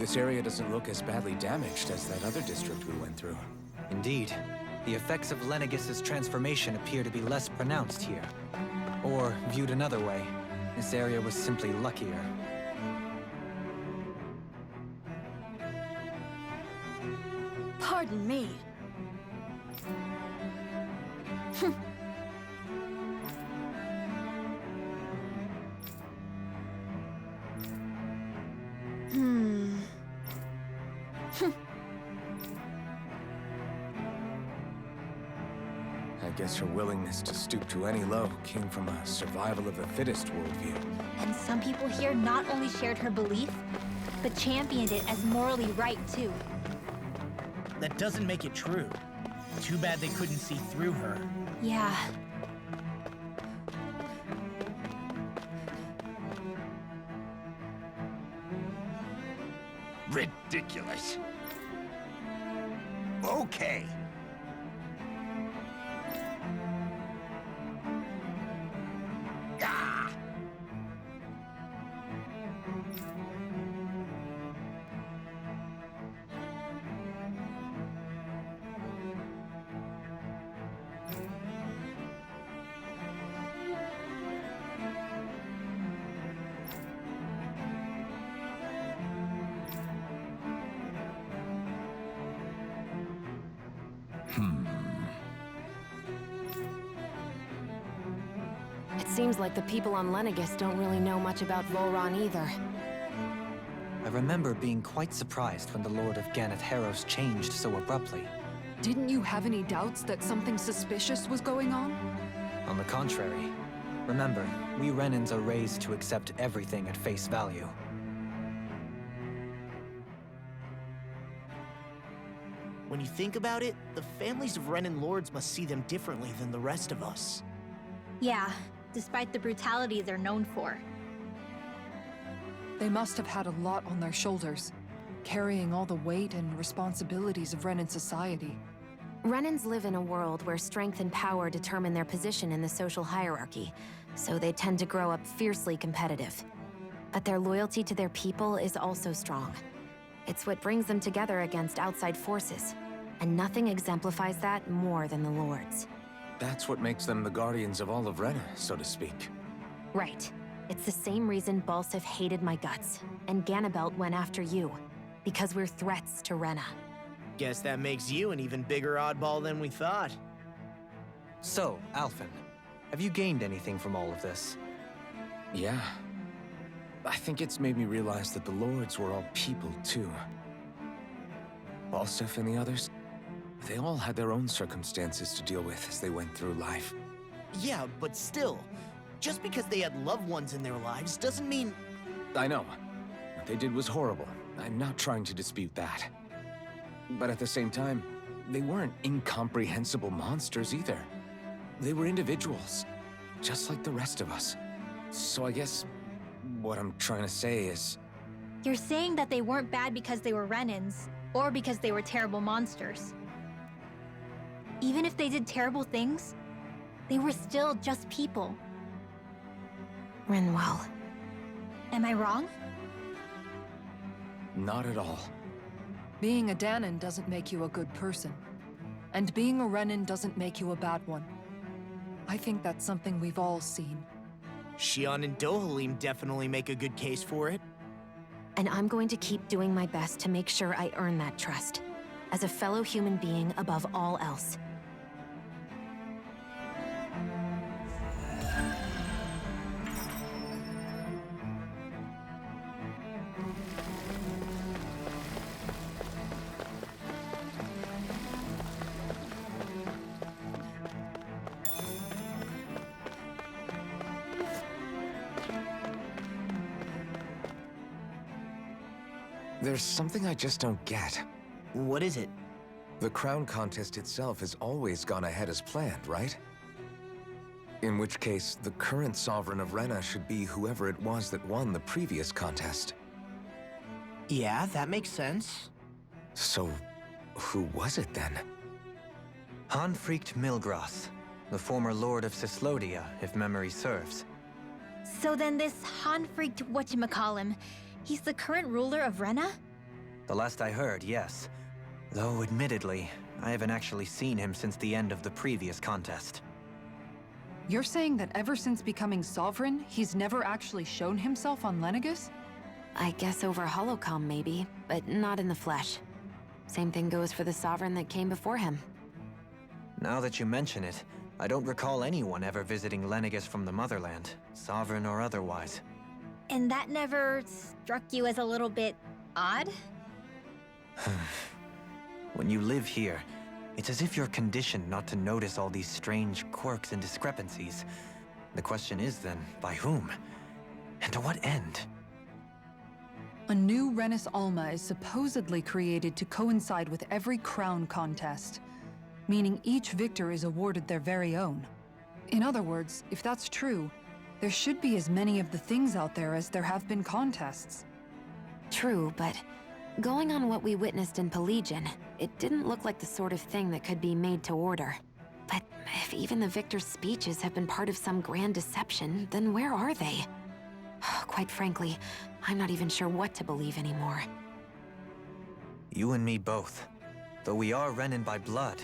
This area doesn't look as badly damaged as that other district we went through. Indeed. The effects of Lenegis' transformation appear to be less pronounced here. Or, viewed another way, this area was simply luckier. Pardon me. I guess her willingness to stoop to any low came from a survival of the fittest worldview. And some people here not only shared her belief, but championed it as morally right too. That doesn't make it true. Too bad they couldn't see through her. Yeah. Ridiculous. Okay. Ah! It seems like the people on Lenegis don't really know much about Volron either. I remember being quite surprised when the Lord of Ganath Haros changed so abruptly. Didn't you have any doubts that something suspicious was going on? On the contrary. Remember, we Renans are raised to accept everything at face value. When you think about it, the families of Renan lords must see them differently than the rest of us. Yeah, despite the brutality they're known for. They must have had a lot on their shoulders, carrying all the weight and responsibilities of Renan society. Renans live in a world where strength and power determine their position in the social hierarchy, so they tend to grow up fiercely competitive. But their loyalty to their people is also strong. It's what brings them together against outside forces, and nothing exemplifies that more than the Lords. That's what makes them the guardians of all of Rena, so to speak. Right. It's the same reason Balsif hated my guts, and Ganabelt went after you. Because we're threats to Rena. Guess that makes you an even bigger oddball than we thought. So, Alphen, have you gained anything from all of this? Yeah. I think it's made me realize that the Lords were all people, too. Balsif and the others, they all had their own circumstances to deal with as they went through life. Yeah, but still, just because they had loved ones in their lives doesn't mean... I know. What they did was horrible. I'm not trying to dispute that. But at the same time, they weren't incomprehensible monsters either. They were individuals, just like the rest of us. So I guess what I'm trying to say is... You're saying that they weren't bad because they were Renans, or because they were terrible monsters. Even if they did terrible things, they were still just people. Rinwell. Am I wrong? Not at all. Being a Dahnan doesn't make you a good person. And being a Renan doesn't make you a bad one. I think that's something we've all seen. Xion and Dohalim definitely make a good case for it. And I'm going to keep doing my best to make sure I earn that trust. As a fellow human being above all else. There's something I just don't get. What is it? The crown contest itself has always gone ahead as planned, right? In which case, the current sovereign of Rena should be whoever it was that won the previous contest. Yeah, that makes sense. So, who was it then? Hanfrikt Milgrath, the former Lord of Cyslodia, if memory serves. So then this Hanfrikt whatchamacallem, he's the current ruler of Rena? The last I heard, yes. Though, admittedly, I haven't actually seen him since the end of the previous contest. You're saying that ever since becoming Sovereign, he's never actually shown himself on Lenegus? I guess over Holocom maybe, but not in the flesh. Same thing goes for the Sovereign that came before him. Now that you mention it, I don't recall anyone ever visiting Lenegus from the Motherland, Sovereign or otherwise. And that never struck you as a little bit odd? When you live here, it's as if you're conditioned not to notice all these strange quirks and discrepancies. The question is then, by whom? And to what end? A new Renis Alma is supposedly created to coincide with every crown contest, meaning each victor is awarded their very own. In other words, if that's true, there should be as many of the things out there as there have been contests. True, but going on what we witnessed in Pelegion, it didn't look like the sort of thing that could be made to order. But if even the victor's speeches have been part of some grand deception, then where are they? Quite frankly, I'm not even sure what to believe anymore. You and me both. Though we are Renin by blood,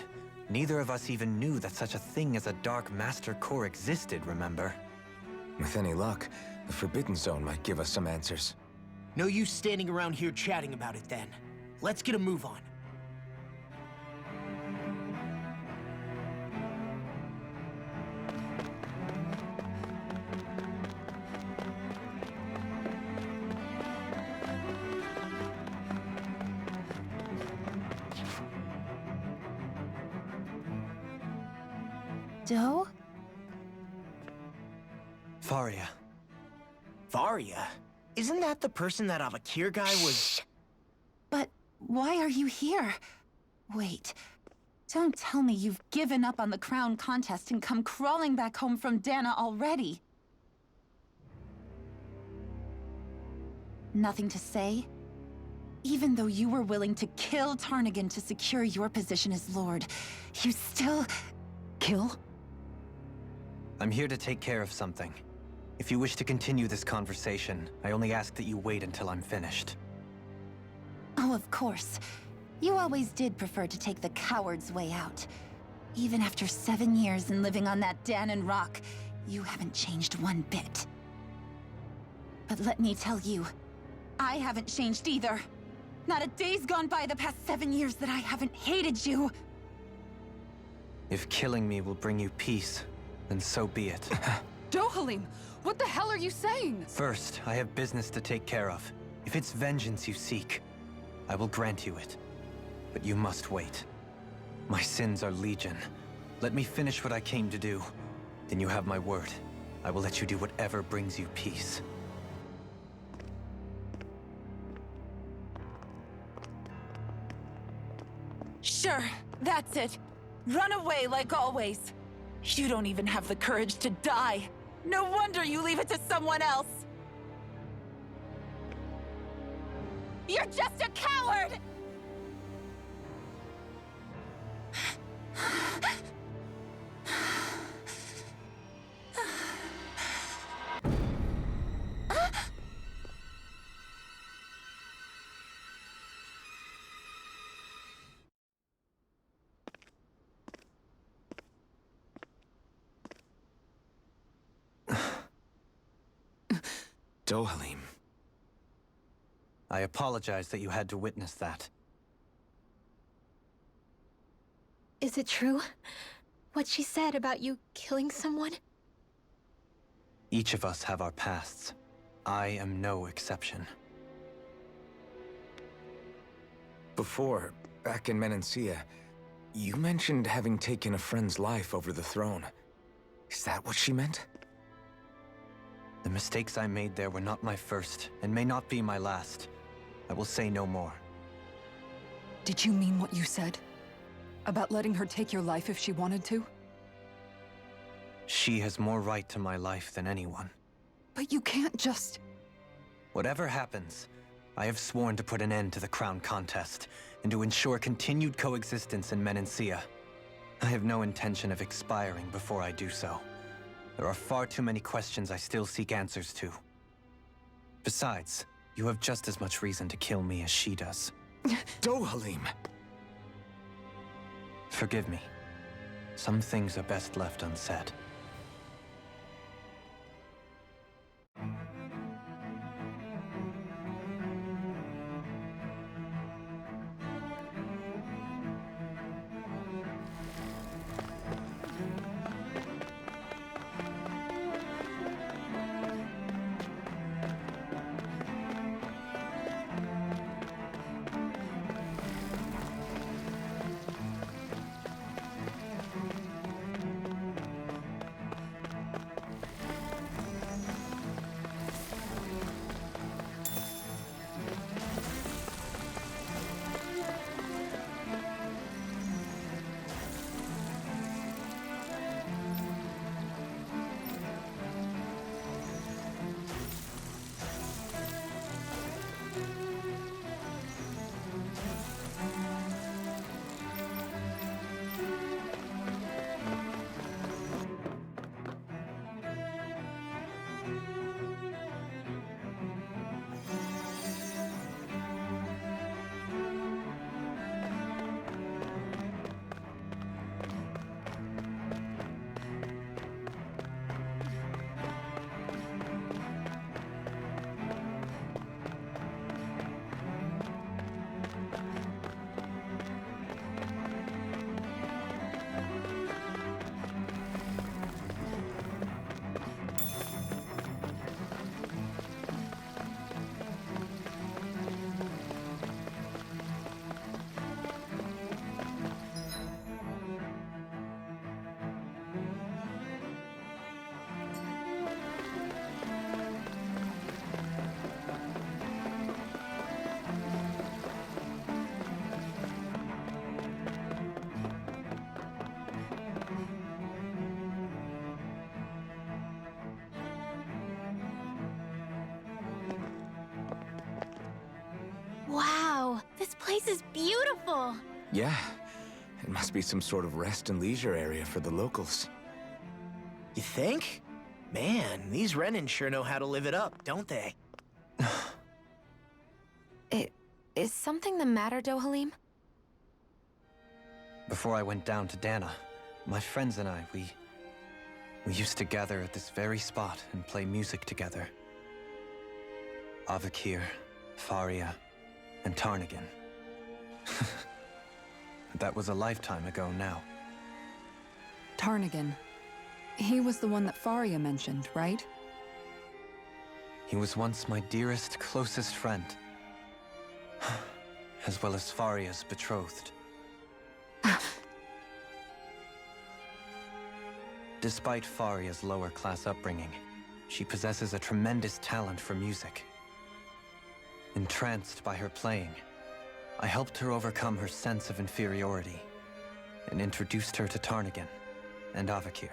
neither of us even knew that such a thing as a Dark Master Core existed, remember? With any luck, the Forbidden Zone might give us some answers. No use standing around here chatting about it then. Let's get a move on. Doe? Faria. Varia? Isn't that the person that Avakir guy was... But why are you here? Wait, don't tell me you've given up on the crown contest and come crawling back home from Dana already. Nothing to say? Even though you were willing to kill Tarnigan to secure your position as Lord, you still... Kill? I'm here to take care of something. If you wish to continue this conversation, I only ask that you wait until I'm finished. Oh, of course. You always did prefer to take the coward's way out. Even after 7 years and living on that Danon rock, you haven't changed one bit. But let me tell you, I haven't changed either. Not a day's gone by the past 7 years that I haven't hated you. If killing me will bring you peace, then so be it. Dohalim, what the hell are you saying? First, I have business to take care of. If it's vengeance you seek, I will grant you it. But you must wait. My sins are legion. Let me finish what I came to do. Then you have my word. I will let you do whatever brings you peace. Sure, that's it. Run away like always. You don't even have the courage to die. No wonder you leave it to someone else. You're just a coward! Dohalim. I apologize that you had to witness that. Is it true? What she said about you killing someone? Each of us have our pasts. I am no exception. Before, back in Menancia, you mentioned having taken a friend's life over the throne. Is that what she meant? The mistakes I made there were not my first, and may not be my last. I will say no more. Did you mean what you said? About letting her take your life if she wanted to? She has more right to my life than anyone. But you can't just... Whatever happens, I have sworn to put an end to the crown contest, and to ensure continued coexistence in Menancia. I have no intention of expiring before I do so. There are far too many questions I still seek answers to. Besides, you have just as much reason to kill me as she does. Dohalim! Forgive me. Some things are best left unsaid. Wow, this place is beautiful! Yeah, it must be some sort of rest and leisure area for the locals. You think? Man, these Renan sure know how to live it up, don't they? Is something the matter, Dohalim? Before I went down to Dana, my friends and I, we used to gather at this very spot and play music together. Avakir, Faria, and Tarnagin. That was a lifetime ago now. Tarnagin. He was the one that Faria mentioned, right? He was once my dearest, closest friend. As well as Faria's betrothed. Despite Faria's lower-class upbringing, she possesses a tremendous talent for music. Entranced by her playing, I helped her overcome her sense of inferiority and introduced her to Tarnagin and Avakir.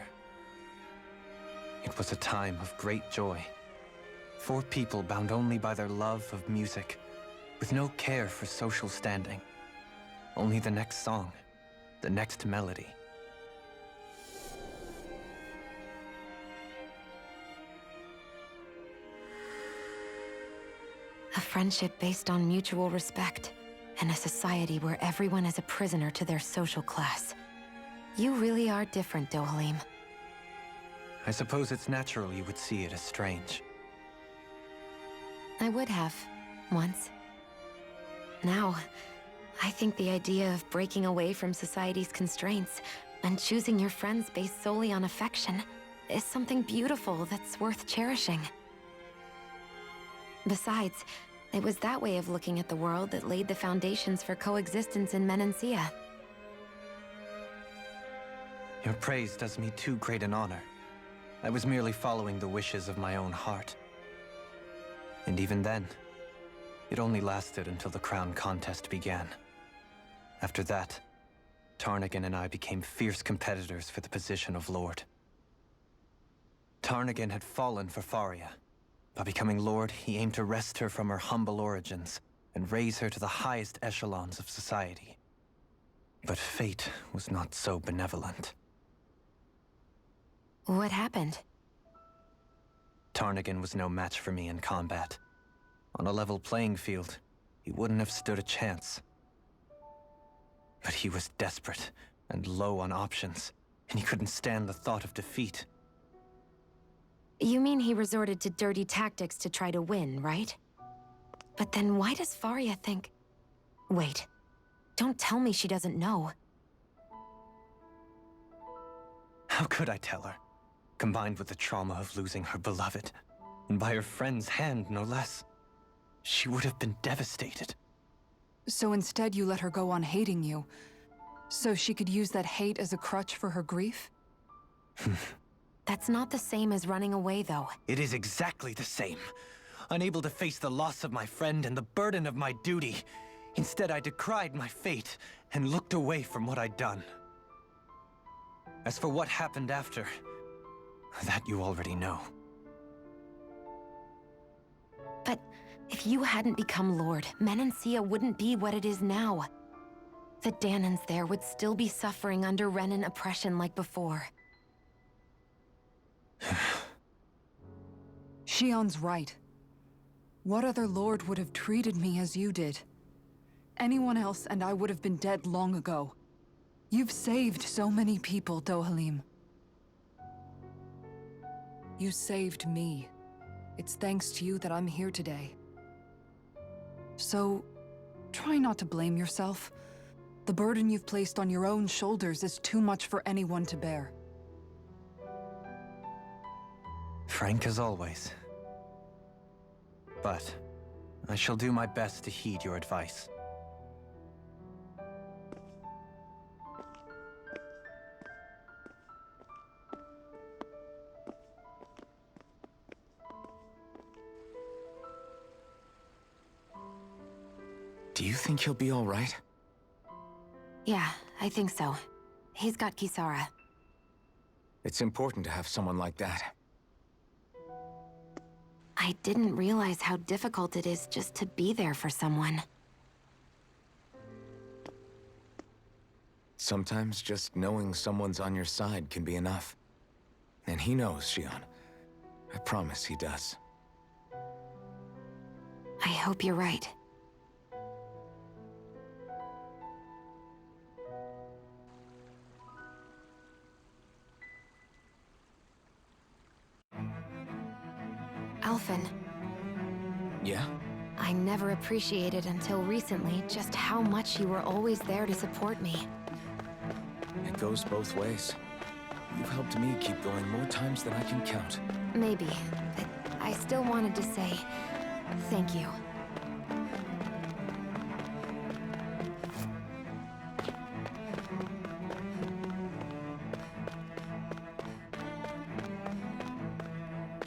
It was a time of great joy. 4 people bound only by their love of music, with no care for social standing. Only the next song, the next melody. A friendship based on mutual respect, and a society where everyone is a prisoner to their social class. You really are different, Dohalim. I suppose it's natural you would see it as strange. I would have, once. Now, I think the idea of breaking away from society's constraints and choosing your friends based solely on affection is something beautiful that's worth cherishing. Besides, it was that way of looking at the world that laid the foundations for coexistence in Menancia. Your praise does me too great an honor. I was merely following the wishes of my own heart. And even then, it only lasted until the crown contest began. After that, Tarnagin and I became fierce competitors for the position of Lord. Tarnagin had fallen for Faria. By becoming Lord, he aimed to wrest her from her humble origins and raise her to the highest echelons of society. But fate was not so benevolent. What happened? Tarnagin was no match for me in combat. On a level playing field, he wouldn't have stood a chance. But he was desperate and low on options, and he couldn't stand the thought of defeat. You mean he resorted to dirty tactics to try to win, right? But then why does Faria think... Wait. Don't tell me she doesn't know. How could I tell her? Combined with the trauma of losing her beloved, and by her friend's hand, no less. She would have been devastated. So instead you let her go on hating you, so she could use that hate as a crutch for her grief? That's not the same as running away, though. It is exactly the same. Unable to face the loss of my friend and the burden of my duty. Instead, I decried my fate and looked away from what I'd done. As for what happened after, that you already know. But if you hadn't become Lord, Menancia wouldn't be what it is now. The Dahnans there would still be suffering under Renan oppression like before. Shion's right. What other lord would have treated me as you did? Anyone else and I would have been dead long ago. You've saved so many people, Dohalim. You saved me. It's thanks to you that I'm here today. So, try not to blame yourself. The burden you've placed on your own shoulders is too much for anyone to bear. Frank as always. But I shall do my best to heed your advice. Do you think he'll be all right? Yeah, I think so. He's got Kisara. It's important to have someone like that. I didn't realize how difficult it is just to be there for someone. Sometimes just knowing someone's on your side can be enough. And he knows, Shion. I promise he does. I hope you're right. Alphen, Yeah? I never appreciated until recently just how much you were always there to support me. It goes both ways. You've helped me keep going more times than I can count. Maybe, but I still wanted to say thank you.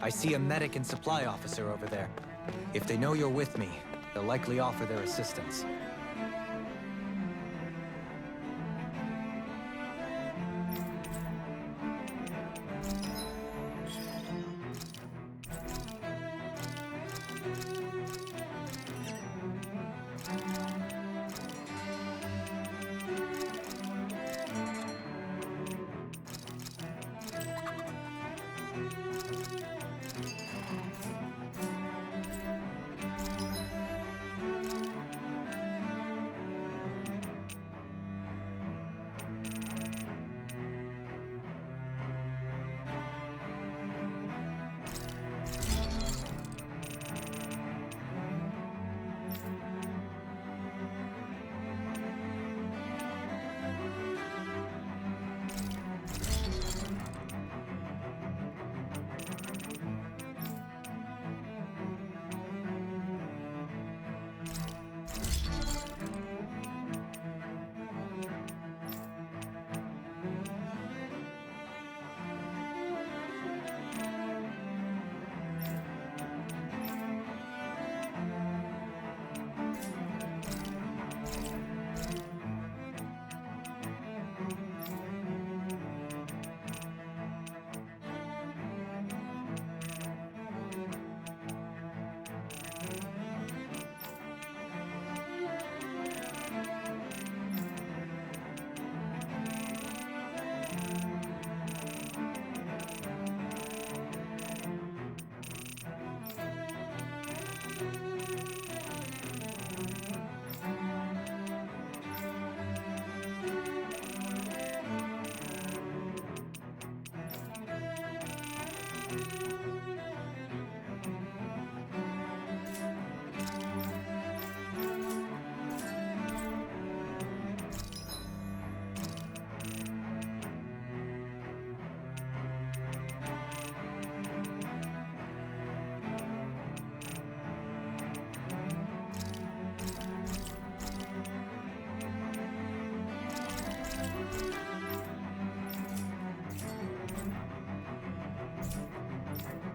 I see a medic and supply officer over there. If they know you're with me, they'll likely offer their assistance.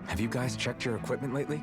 Have you guys checked your equipment lately?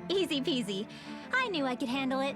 Easy peasy. I knew I could handle it.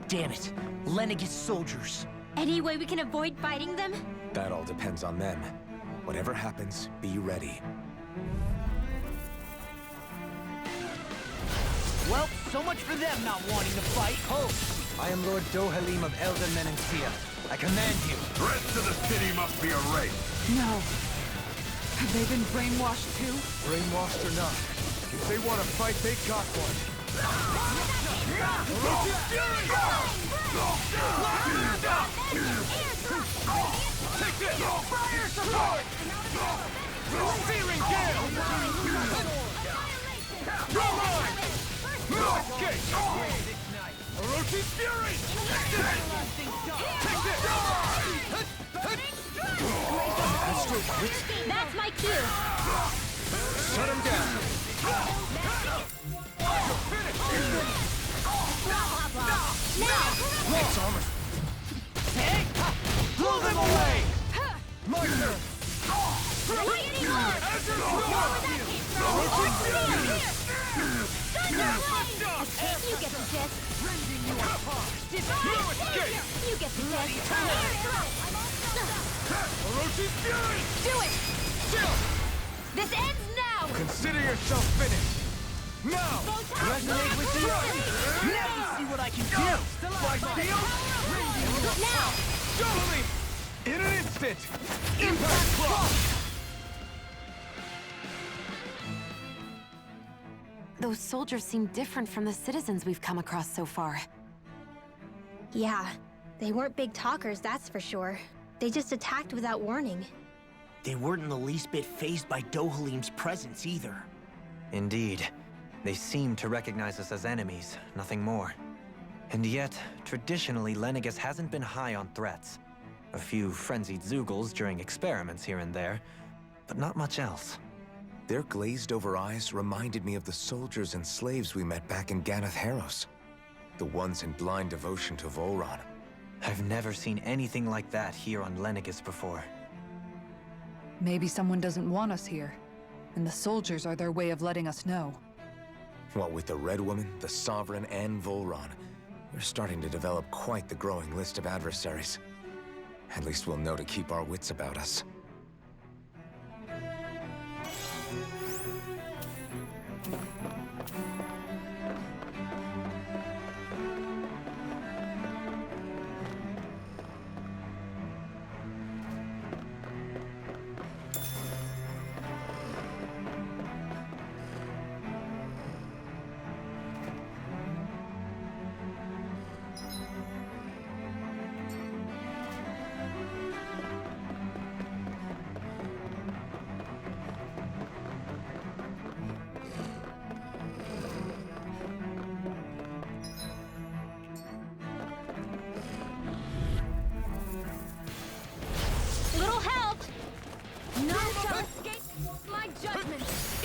Damn it! Lenegis soldiers! Any way we can avoid fighting them? That all depends on them. Whatever happens, be ready. Well, so much for them not wanting to fight. Ho! I am Lord Dohalim of Elden Menancia. I command you. Threats to the city must be erased. No. Have they been brainwashed too? Brainwashed or not, if they want to fight, they got one. Take this! Fire support! Searing gale! Come on! Escape! Orochi's fury! Take this! Astral Blitz? That's my cue. Shut him down! Now! It's armor. Blow them away! My turn! You get the gist. No escape! You get the gist. Orochi's fury! Do it! This ends now! Consider yourself finished! Now! Resonate with the earth! Let me see what I can do! By steel? Now! Totally! In an instant! Impact clock! Those soldiers seem different from the citizens we've come across so far. Yeah, they weren't big talkers, that's for sure. They just attacked without warning. They weren't in the least bit fazed by Dohalim's presence either. Indeed. They seem to recognize us as enemies, nothing more. And yet, traditionally, Lenegis hasn't been high on threats. A few frenzied Zeugles during experiments here and there, but not much else. Their glazed-over eyes reminded me of the soldiers and slaves we met back in Ganath Haros. The ones in blind devotion to Volron. I've never seen anything like that here on Lenegis before. Maybe someone doesn't want us here, and the soldiers are their way of letting us know. What with the Red Woman, the Sovereign, and Volron, we're starting to develop quite the growing list of adversaries. At least we'll know to keep our wits about us.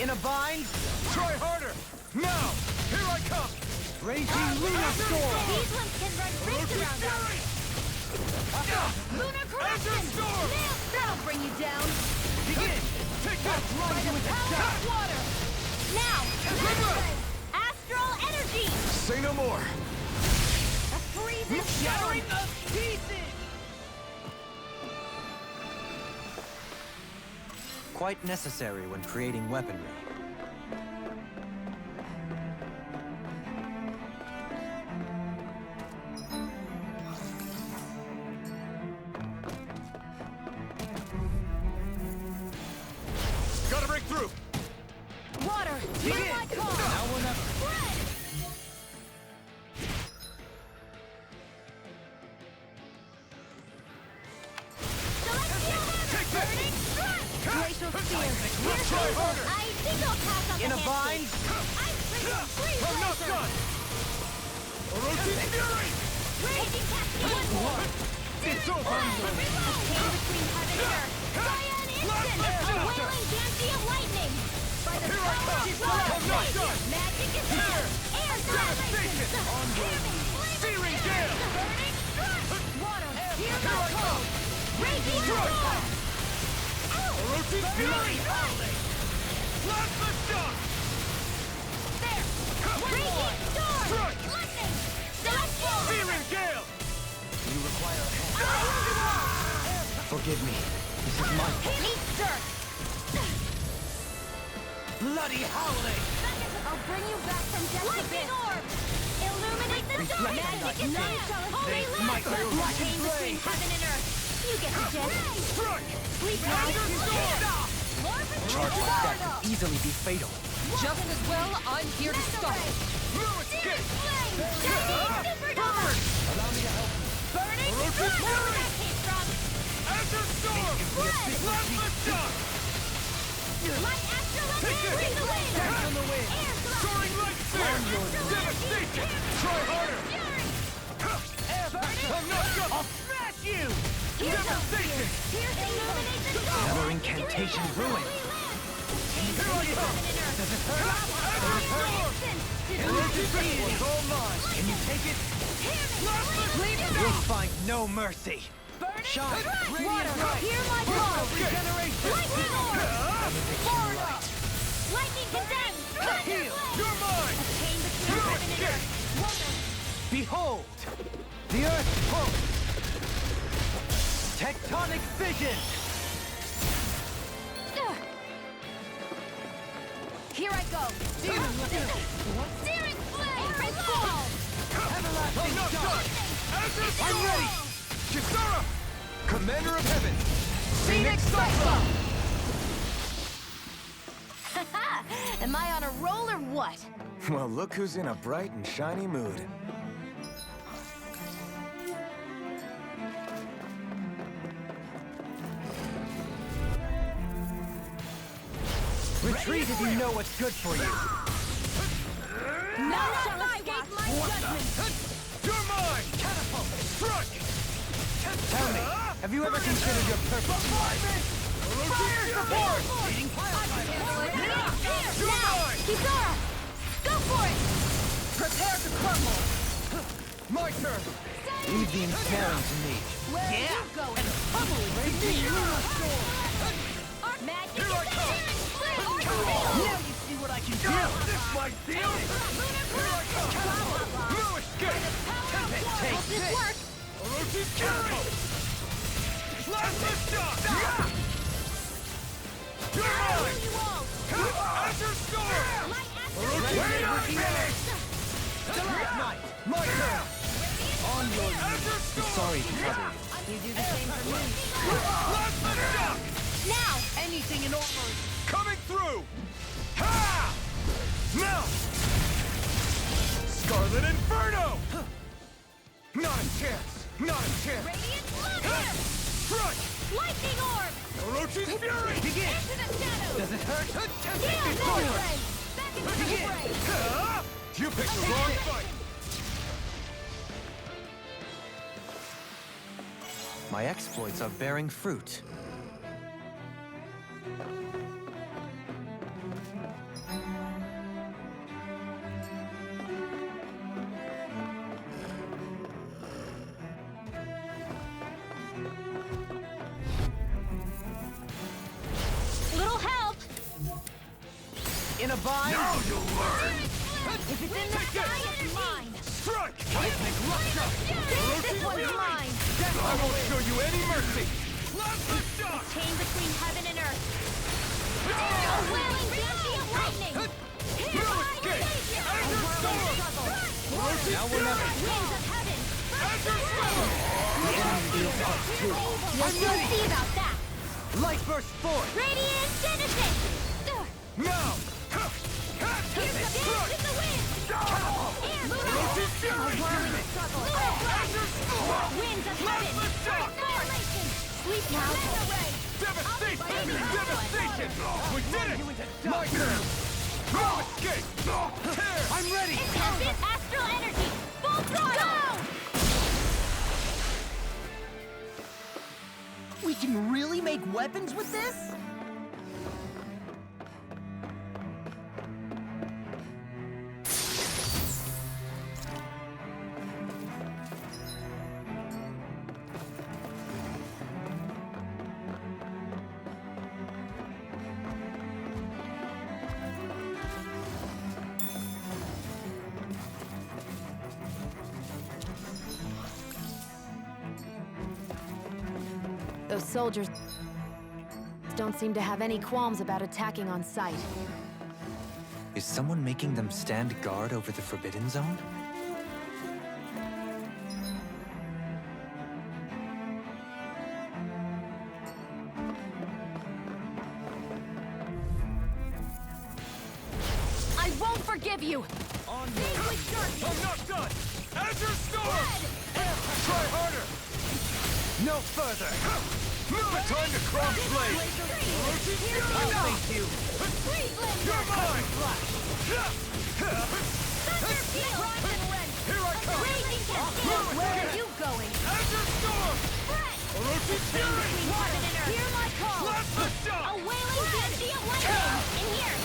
In a bind? Try harder! Now! Here I come! Raging Lunar Storm! These ones can run rings around us. Lunar corruption! Storm! That'll bring you down. Begin! Take that! By the power of water. Now, astral energy. Say no more! A freezing shattering of pieces. Quite necessary when creating weaponry. Gotta break through! Water, hear my call. Now or never. Spread. Celestial hammer, burning strike. Glacial spear. Here's Try Hazel. harder. I think I'll pass on In the a bind? I'm bringing freeze I'm not laser. done! Orochi's Fury! Raging cascade. One more. It's over! Chain between heaven and earth. Cyan instant. A wailing dancy of lightning. By the Here I power come. of water. I'm not done. Magic is here. Air Devastation. Damning Searing gale. burning strike. Water. Hear Here my I call. come. Raging Strike. storm. Orochi's Fury! Plasma shock! There. Raging storm. Strike. Lightning. Celestial Searing gale! You require Forgive me. This is my Meet dirt. bloody howling! I'll bring you back from death. Lightning orb. Illuminate the dark. Magic is there. Holy might land. go Chain between heaven and earth. You get the gist. Strike! Sleep now. Charge like that could easily be fatal. Just as well, I'm here to stop. No escape! Supernova. Allow me to help you. Burning Orochi's strike. Where Fury. that came from. Azure Storm! Plasma shock! Light astral Take energy. it. Bring the wind. Dance on the wind. Air Soaring light sphere! Devastation! Try harder! fury. I'm not done! I'll smash you! Devastation! Illuminate the dark. Another incantation ruined. Here I come! Does it hurt? Azure Storm! Orochi's Fury was all mine! Can you take it? You'll find no mercy. Shine! Water, hear my call. Lightning orb. Forward up. Lightning condemned. Heal! You're mine! Chain between No heaven and escape! earth. Woman. Behold! The Earth pulse! Tectonic vision! Here I go. Searing flame. Air fall. I'm not done! Azure Storm! I'm ready! Kisara! Commander of Heaven! Phoenix Cyclone. Am I on a roll or what? Well, look who's in a bright and shiny mood. Retreat if you know what's good for you. Now shall escape my judgment. You're mine! Catapult! Strike! Tell me, have you ever considered your purpose in life? Fire support! Now, Kisara, go for it. Prepare to crumble. My turn! Leave the ensnaring to me. Where are you going? Magic Here I is come. there. Now you see what I can do! This might seal it! Here I come! No escape! Hope this work. Orochi's Fury! Plasma shock! You're mine! You all. Azure Storm! Light astral Orochi's Fury! Night! My turn! On your Azure I'm Storm! sorry to trouble you. You do the same for me. Plasma shock! Now, Anything in armor! Coming through! Ha! Now! Scarlet Inferno! Not a chance! Not a chance! Radiant Blood. Strike! Lightning Orb. Orochi's Fury! Begin! Into the shadows. Does it hurt? Heal this way. Back into the Begin. fray. Ah! You picked the wrong fight! My exploits are bearing fruit. in a bind! Now you'll learn! If it's in the sky, it's mine! Strike! This one's mine! I won't show you any mercy! Plasma The shock! chain between heaven and earth! A wailing banshee of lightning! No escape! Azure Storm! Now we're never... Winds of heaven! Azure Storm! We'll see about that! Light burst forth! Radiant Genesis! Now! Here's the dance in the wind! Air Rosie Fury! struggle! Azure Storm! Winds of heaven! Plasma shock! Annihilation! Sleep now! Devastation! Devastation! We did it! My turn! No escape! Tear! I'm ready! Intensive astral energy! Full throttle! We can really make weapons with this? Those soldiers don't seem to have any qualms about attacking on sight. Is someone making them stand guard over the Forbidden Zone? I won't forgive you! I'm not done! Azure Storm! Try harder! No further! Time to cross blade! Rosie Fury! Thank you! You're mine! Here I come! Where are you going? Azure Storm! Rosie Fury! Hear my call! Plasma shock! A wailing banshee of lightning! In here!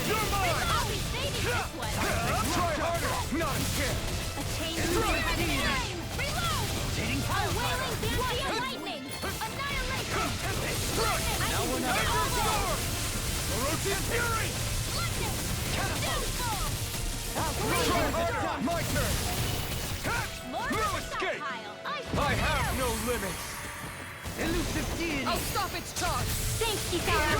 You're mine! I'll be saving this one! Try harder! Not a chance! A chain between heaven and earth! Reload! A wailing banshee of lightning! Annihilation! Now we're not... Azure Storm! Rosie Fury! Try harder! My turn! No escape! I have no limits! Elusive deity! I'll stop its charge! Thanks, Kisara!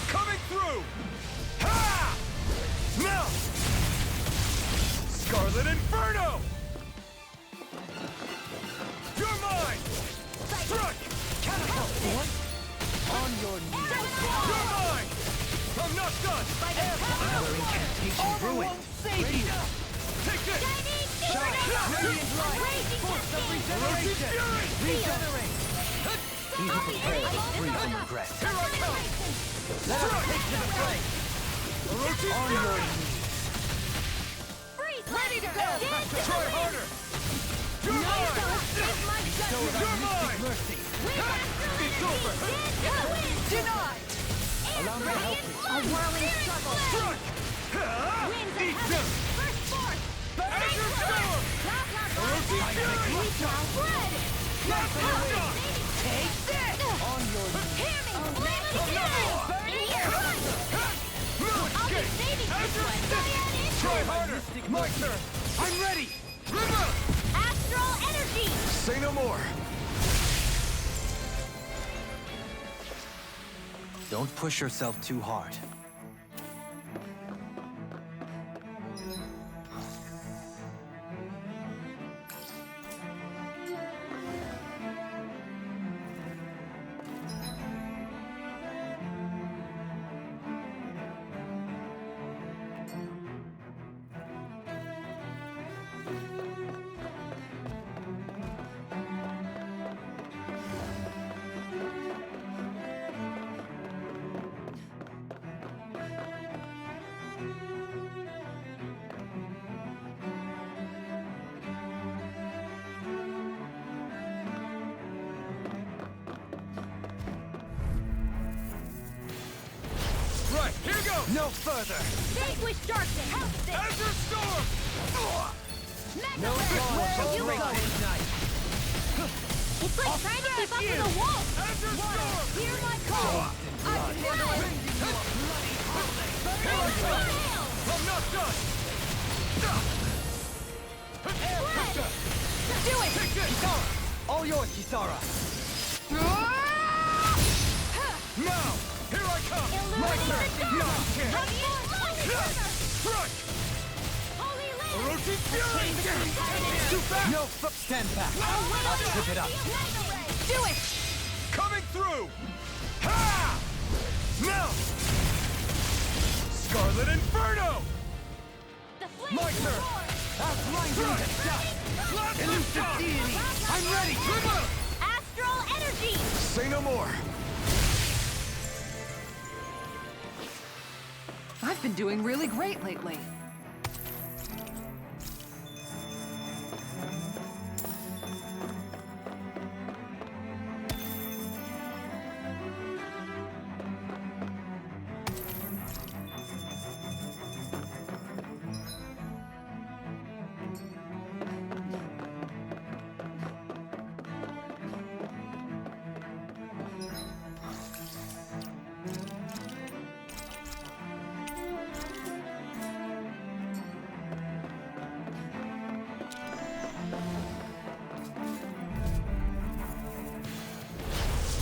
Coming through! Ha! Now! Scarlet Inferno! You're mine! Strike! Catapult! On your knees! You're mine! I'm not done! Incantation ruined! Save you! Take this! Radiant light! Force of Rosie regeneration! Fury! Regenerate! He who prepares is free from regret. Here I come! Let us take to the fray! Rosie On your Fury! knees! Ready to go! Try harder! You're mine! You're mine! Mercy! It's over! Denied! Allow me to help you. A whirling struggle! Strike! Winds of Eat heaven! them! First force! Azure Storm! Rosie Fury! Spread! Plasma shock! Take this! On your knees! Hear me! Blame it again! In here! No I'll be escape! saving this one! Try harder! My turn! I'm ready! River! Astral energy! Say no more! Don't push yourself too hard. Right, here goes! No further! Vanquish darkness! Help this! Azure Storm! No Magna law Where shall are you break going? this night! It's It's like trying to keep up with a wolf! Hear my call! I can handle it! I'm not done! Do it! Kisara! All yours, Kisara! Now! Here I come! My turn! No chance! Crush! Orochi Fury! Too fast! No, stand back! I'll trip it up! Do it! Coming through! Ha! Now! Scarlet Inferno! My turn! Outblinding the shot! Elusive deity! I'm ready! Astral energy! Say no more! I've been doing really great lately.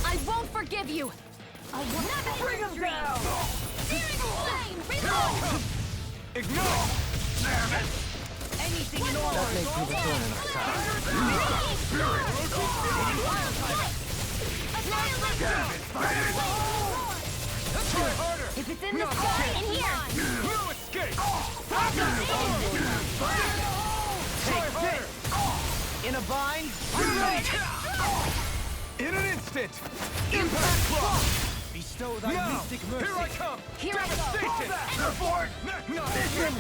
I won't forgive you! I will never bring him down! Searing flame! Reload! Ignite! Anything in order! That may prove a thorn in our side. Try harder! If it's in the sky, in here! No escape! Take this! In a bind? I'm ready! In an instant! Impact Claw! Bestow thy Now! mystic mercy! Here I come! Here I go. Devastation! Support! Vision!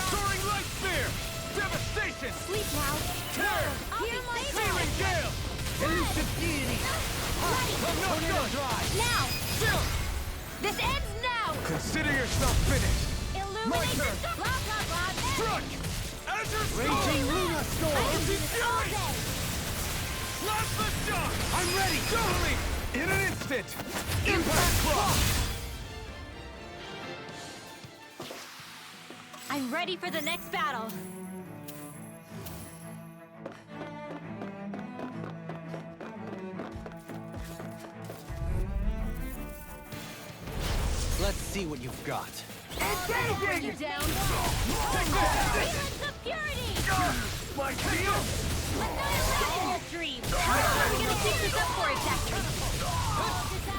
Soaring Light Spear! Devastation! Sleep now! Tear! Hear my Searing Gale! Elusive deity! I'm not done! Now! Still! This ends now! Consider yourself finished! Illuminate turn. the blah blah blah! Struck! Azure Raging Storm! Luna Storm! I can do this all day! Blast the shot! I'm ready! Totally! In an instant! Impact Claw! I'm ready for the next battle! Let's see what you've got. You down? Feelings of purity! My shield! Annihilate in your dreams! How are we gonna keep this up for exactly?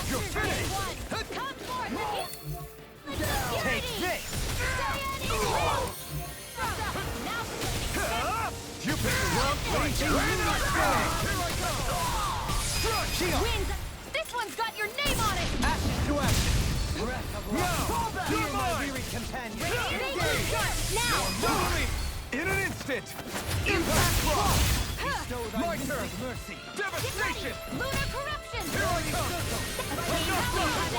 You're finished! Come forth with you! Take this! You picked the wrong place! Here I come! Struck! Shield! Wins! This one's got your name on it! Ashes to ashes! Breath of Now! life! You're Hear my mine! weary companion! Now! Totally! In an instant! Impact Claw! Bestow thy My mystic turn. mercy! Devastation! Lunar corruption! Here I come!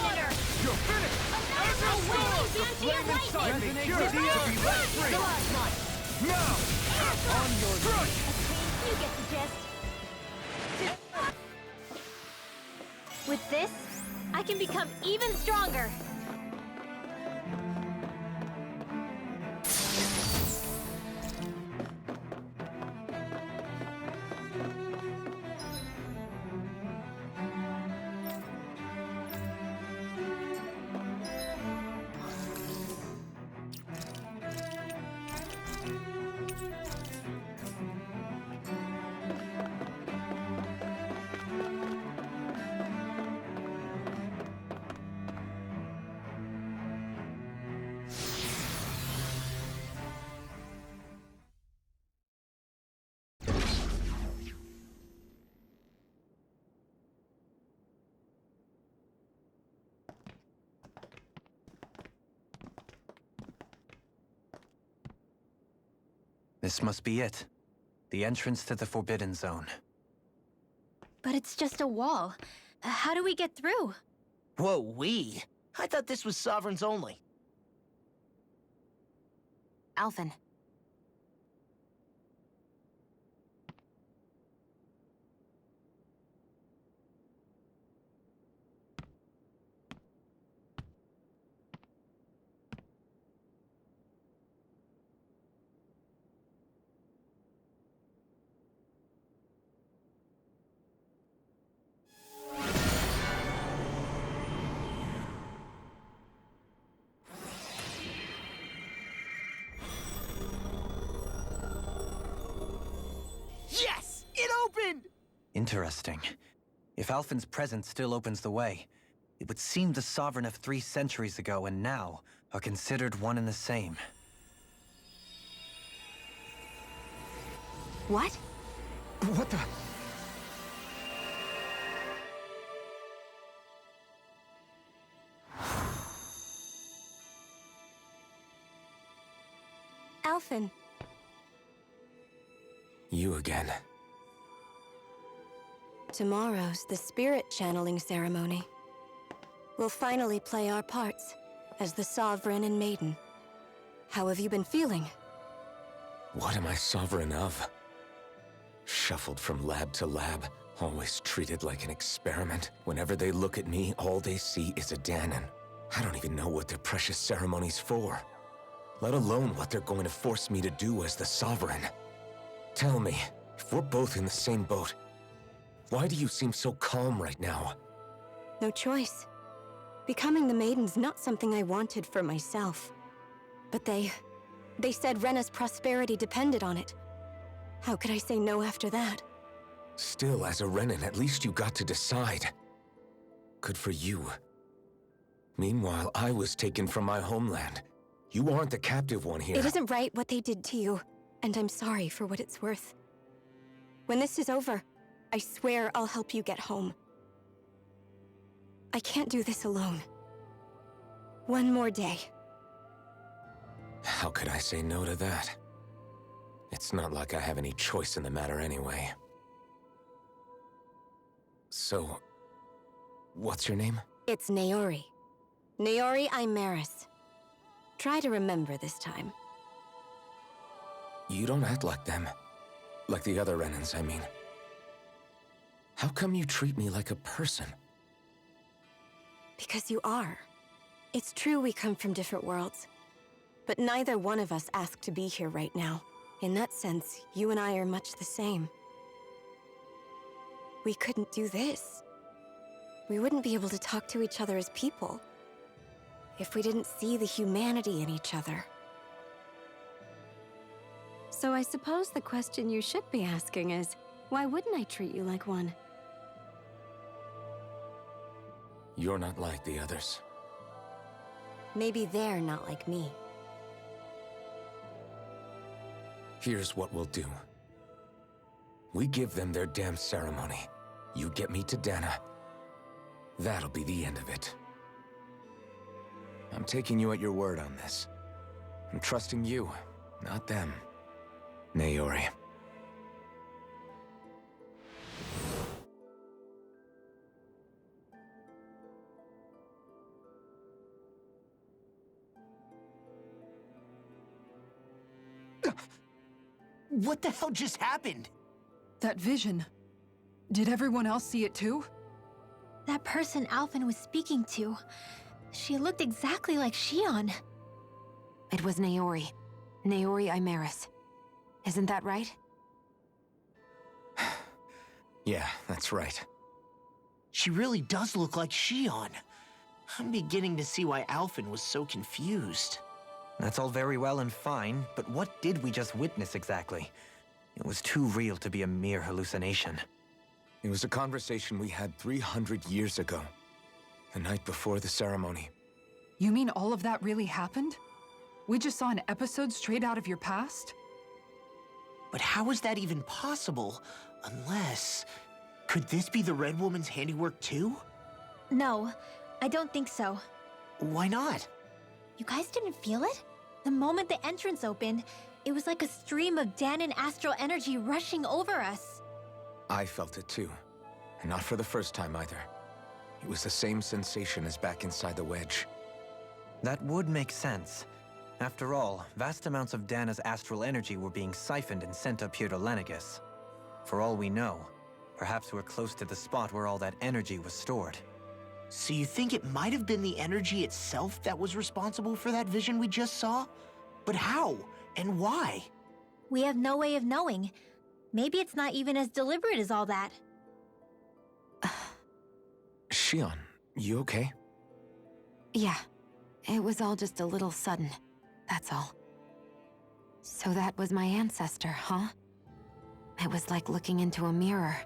Order! You're finished! Azure Storm! Flame inside me! Resonate You're with to the be let free! The last night! Now! On your Crush! You get the gist. With this, I can become even stronger. This must be it. The entrance to the Forbidden Zone. But it's just a wall. How do we get through? Whoa, we? I thought this was Sovereigns only. Alphen. Interesting. If Alphen's presence still opens the way, it would seem the Sovereign of 3 centuries ago and now are considered one and the same. What? What the? Alphen. You again. Tomorrow's the spirit channeling ceremony. We'll finally play our parts as the Sovereign and Maiden. How have you been feeling? What am I sovereign of? Shuffled from lab to lab, always treated like an experiment. Whenever they look at me, all they see is a Dahnan. I don't even know what their precious ceremony's for, let alone what they're going to force me to do as the Sovereign. Tell me, if we're both in the same boat, why do you seem so calm right now? No choice. Becoming the Maiden's not something I wanted for myself. But they said Rena's prosperity depended on it. How could I say no after that? Still, as a Renan, at least you got to decide. Good for you. Meanwhile, I was taken from my homeland. You aren't the captive one here. It isn't right what they did to you, and I'm sorry for what it's worth. When this is over, I swear I'll help you get home. I can't do this alone. One more day. How could I say no to that? It's not like I have any choice in the matter anyway. So, what's your name? It's Naori. Naori Imaris. Try to remember this time. You don't act like them. Like the other Renans, I mean. How come you treat me like a person? Because you are. It's true we come from different worlds. But neither one of us asked to be here right now. In that sense, you and I are much the same. We couldn't do this. We wouldn't be able to talk to each other as people if we didn't see the humanity in each other. So I suppose the question you should be asking is, why wouldn't I treat you like one? You're not like the others. Maybe they're not like me. Here's what we'll do. We give them their damn ceremony. You get me to Dahna. That'll be the end of it. I'm taking you at your word on this. I'm trusting you, not them. Naori. What the hell just happened? That vision. Did everyone else see it too? That person Alphen was speaking to, she looked exactly like Shion. It was Naori. Naori Imaris. Isn't that right? Yeah, that's right. She really does look like Shion. I'm beginning to see why Alphen was so confused. That's all very well and fine, but what did we just witness exactly? It was too real to be a mere hallucination. It was a conversation we had 300 years ago. The night before the ceremony. You mean all of that really happened? We just saw an episode straight out of your past? But how is that even possible? Unless... Could this be the Red Woman's handiwork too? No, I don't think so. Why not? You guys didn't feel it? The moment the entrance opened, it was like a stream of Dahnan astral energy rushing over us. I felt it too. And not for the first time either. It was the same sensation as back inside the wedge. That would make sense. After all, vast amounts of Dahna's astral energy were being siphoned and sent up here to Lenegis. For all we know, perhaps we're close to the spot where all that energy was stored. So you think it might have been the energy itself that was responsible for that vision we just saw? But how? And why? We have no way of knowing. Maybe it's not even as deliberate as all that. Shion, you okay? Yeah. It was all just a little sudden. That's all. So that was my ancestor, huh? It was like looking into a mirror.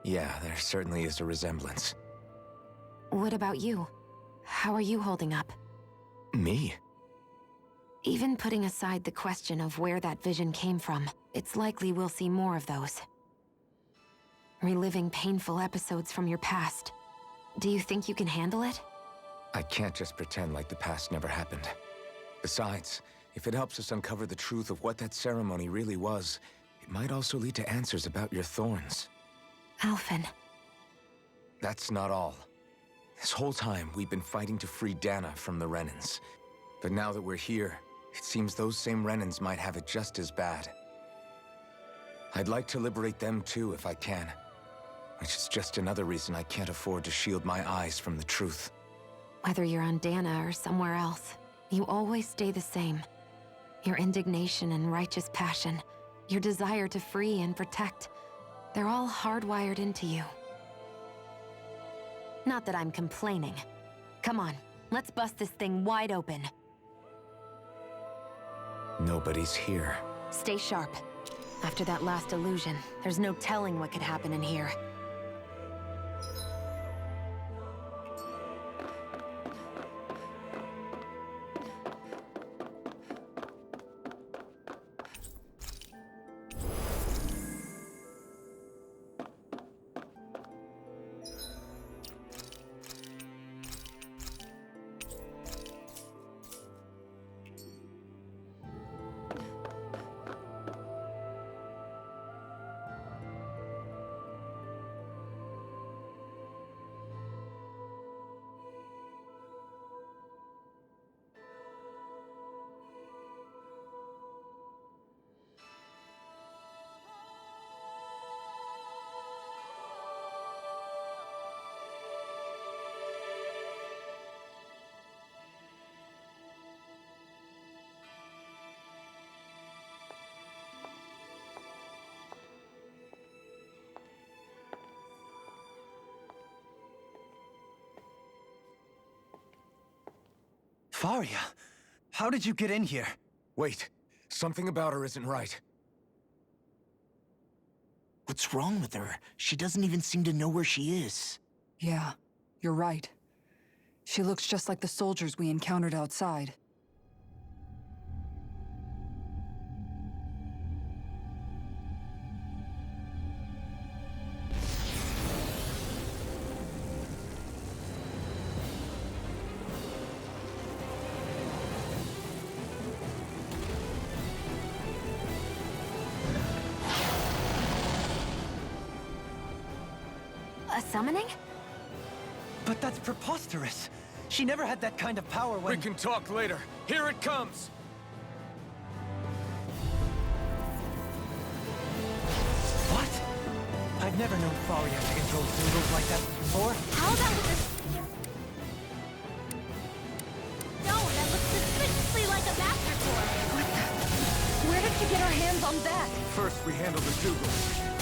Yeah, there certainly is a resemblance. What about you? How are you holding up? Me? Even putting aside the question of where that vision came from, it's likely we'll see more of those. Reliving painful episodes from your past. Do you think you can handle it? I can't just pretend like the past never happened. Besides, if it helps us uncover the truth of what that ceremony really was, it might also lead to answers about your thorns. Alphen. That's not all. This whole time, we've been fighting to free Dana from the Renans. But now that we're here, it seems those same Renans might have it just as bad. I'd like to liberate them too, if I can. Which is just another reason I can't afford to shield my eyes from the truth. Whether you're on Dana or somewhere else, you always stay the same. Your indignation and righteous passion, your desire to free and protect, they're all hardwired into you. Not that I'm complaining. Come on, let's bust this thing wide open. Nobody's here. Stay sharp. After that last illusion, there's no telling what could happen in here. Faria, how did you get in here? Wait, something about her isn't right. What's wrong with her? She doesn't even seem to know where she is. Yeah, you're right. She looks just like the soldiers we encountered outside. A summoning? But that's preposterous. She never had that kind of power when— We can talk later. Here it comes! What? I've never known Faria to control symbols like that before. How about with this? No, that looks suspiciously like a master sword. Where did you get our hands on that? First we handle the Dougal,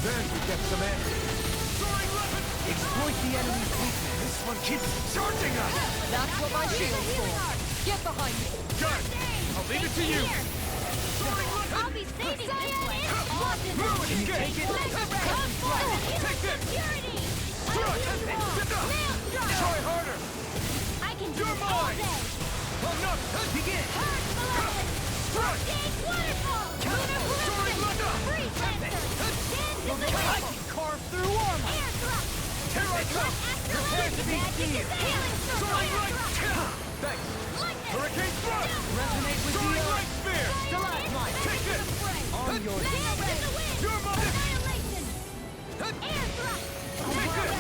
then we get some answers. Exploit the enemy's weakness. This one keeps charging us! That's what my shield's for. Get behind me. Good! I'll leave it to you! I'll be saving this one. Can you take it? Come for it. Take this! Security. Try harder! I can do You're this all mine! day. I'm not... Begin! Hurt, beloved. Strike! Big waterfall. Lunar Soaring ballistic. Lunda! Free transfer. Dance in the I temple. can carve through armor! Air thrust. Here I come! Prepare to be speared! Healing circle. Soaring Air Light! thrust. Thanks! Lightning. Hurricane Thrust! Resonate with Soaring the Light Spear! Stalagmite! Take this! On your Legs in the wind. Your mother! Annihilation. Air thrust. Take this!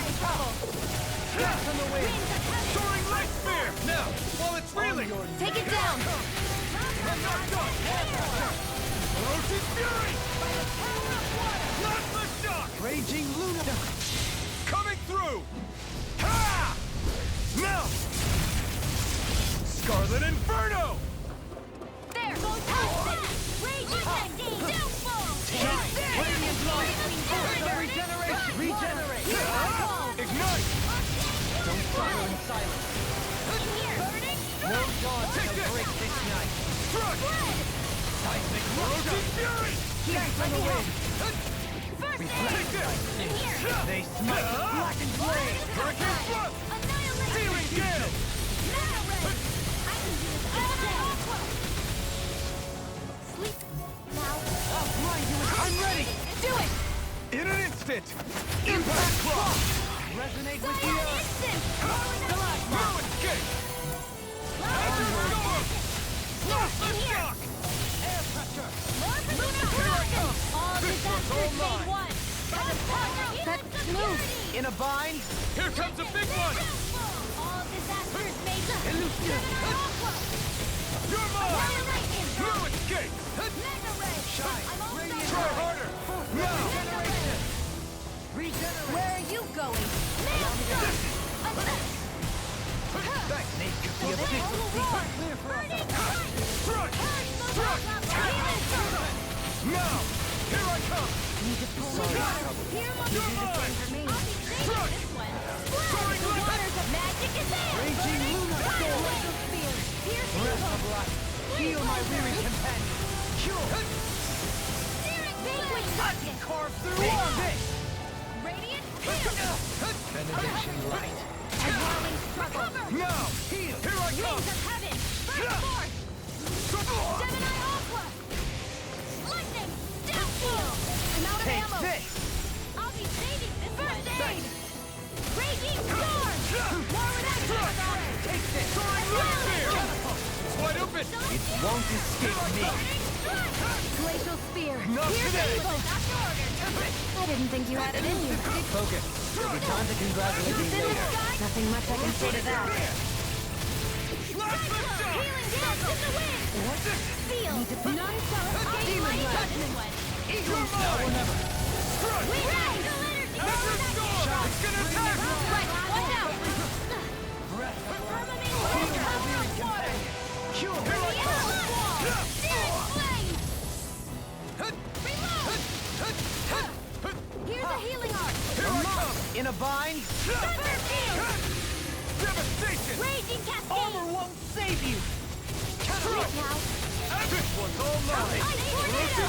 Blast on the wind! Winds of heaven. Soaring Light Spear! Now, while it's reeling! Take it down. I'm not done! Ocean Fury! Not the shock! Raging Luna! Coming through! Ha! Now! Scarlet Inferno! There goes Hudson! Raging Lightning! Downfall! Radiant light! Regeneration! Regenerate! Ignite! Don't fire in silence! Burning No dawn shall break this night! Strike! Seismic Ocean rush! Fury! Dance on the wind! First Take this! They smite with blackened blade! Hurricane Thrust! Searing Gale! Sleep now. I'll blind you with... I'm ready! Do it! In an instant! Impact Clock! Resonate with the earth! Instant! No escape! Azure Storm! Northless Shock! Air pressure! Here I come! All This one's all disasters mine! made one. That's smooth. In a bind? Here comes a big one! All disasters made Illusion! You're mine! No escape! Shine! Radiant Try harder! Now! Regenerate! Where are you going? Thanks, Nate. The official secret clear for us. Thrust! Thrust! Now! Here I come! You're mine! Thrust! Soaring Lance! Magic is there! Raging Luna Storm! Breath of life! Heal my weary companion! Cure! I can carve through all this! Radiant Benediction light! Whirling struggle! Now! Heal! Here I come! Wings of heaven! Burst forth! Gemini Aqua! Lightning! Downfield! I'm out of Take ammo! this! I'll be saving this First aid! Raging storm! More with action! Take this! Soaring Lance! It's wide open! It won't escape me! Glacial Spear. Not today! I didn't think you had it in you. Focus! It'll be time to congratulate me later. Nothing much I can say to that. Blast the shot! Healing dance in the wind! Feel! None shall escape my judgment! You're mine! Thrust! We rise the energy! Azure Storm! It's gonna attack! Right, watch out! Breath of life! Firmament Heal water! my weary companion! Cure! Here I come! Searing flame! Reload! Here's a healing arc! Here I come! In a bind? Thunder field! Devastation! Raging cascade! Armor won't save you! Wait now! This one's all mine! Ice tornado!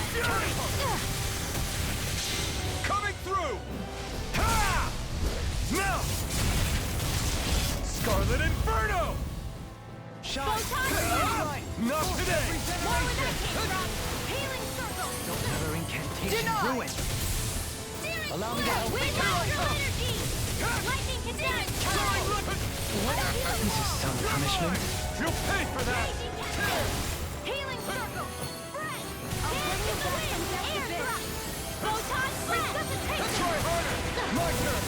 Coming through! Ha! Now! Scarlet Inferno! Shine! Photon Light! Not today! More where that came from! Healing circle! Don't let her incantation ruin! Searing Allow me to help. Wind natural energy! Lightning condense! This is some punishment. You'll pay for that! Raging cascade! Healing circle! Breath! Dance in the wind! Air thrust! Photon blast! Try harder! My turn!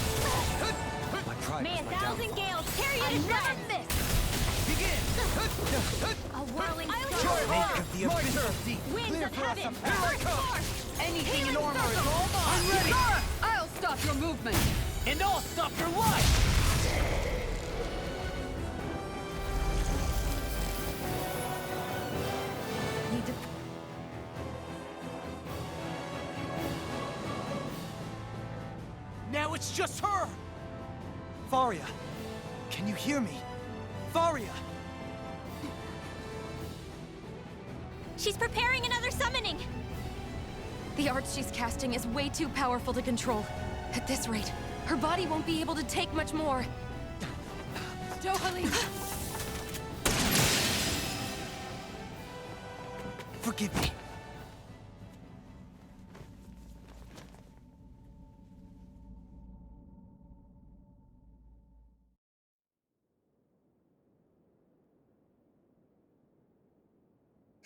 My pride May is a my thousand downfall. gales tear you to shreds! This! Begin! A whirling Make storm! of the abyssal deep. Winds Clear of for us a heaven! path. Burst forth! Anything in Healing armor is circle. all mine! I'm ready! I'll stop your movement. And I'll stop your life! Need to... Now it's just her! Faria, can you hear me? Faria! She's preparing another summoning! The art she's casting is way too powerful to control. At this rate, her body won't be able to take much more. Dohalim! Forgive me.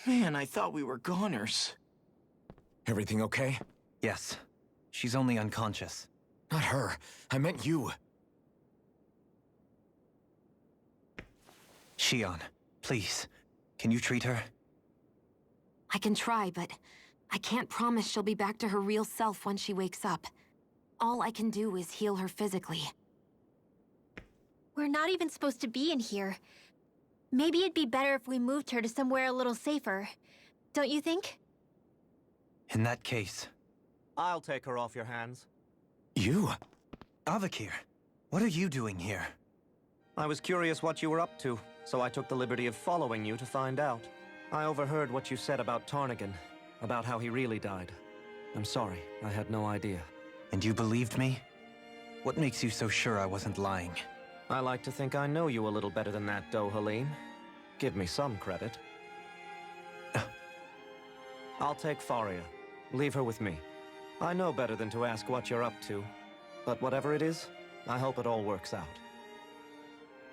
Man, I thought we were goners. Everything okay? Yes. She's only unconscious. Not her. I meant you. Shion, please. Can you treat her? I can try, but I can't promise she'll be back to her real self when she wakes up. All I can do is heal her physically. We're not even supposed to be in here. Maybe it'd be better if we moved her to somewhere a little safer. Don't you think? In that case... I'll take her off your hands. You? Avakir, what are you doing here? I was curious what you were up to, so I took the liberty of following you to find out. I overheard what you said about Tarnigan, about how he really died. I'm sorry, I had no idea. And you believed me? What makes you so sure I wasn't lying? I like to think I know you a little better than that, Dohalim. Give me some credit. I'll take Faria. Leave her with me. I know better than to ask what you're up to. But whatever it is, I hope it all works out.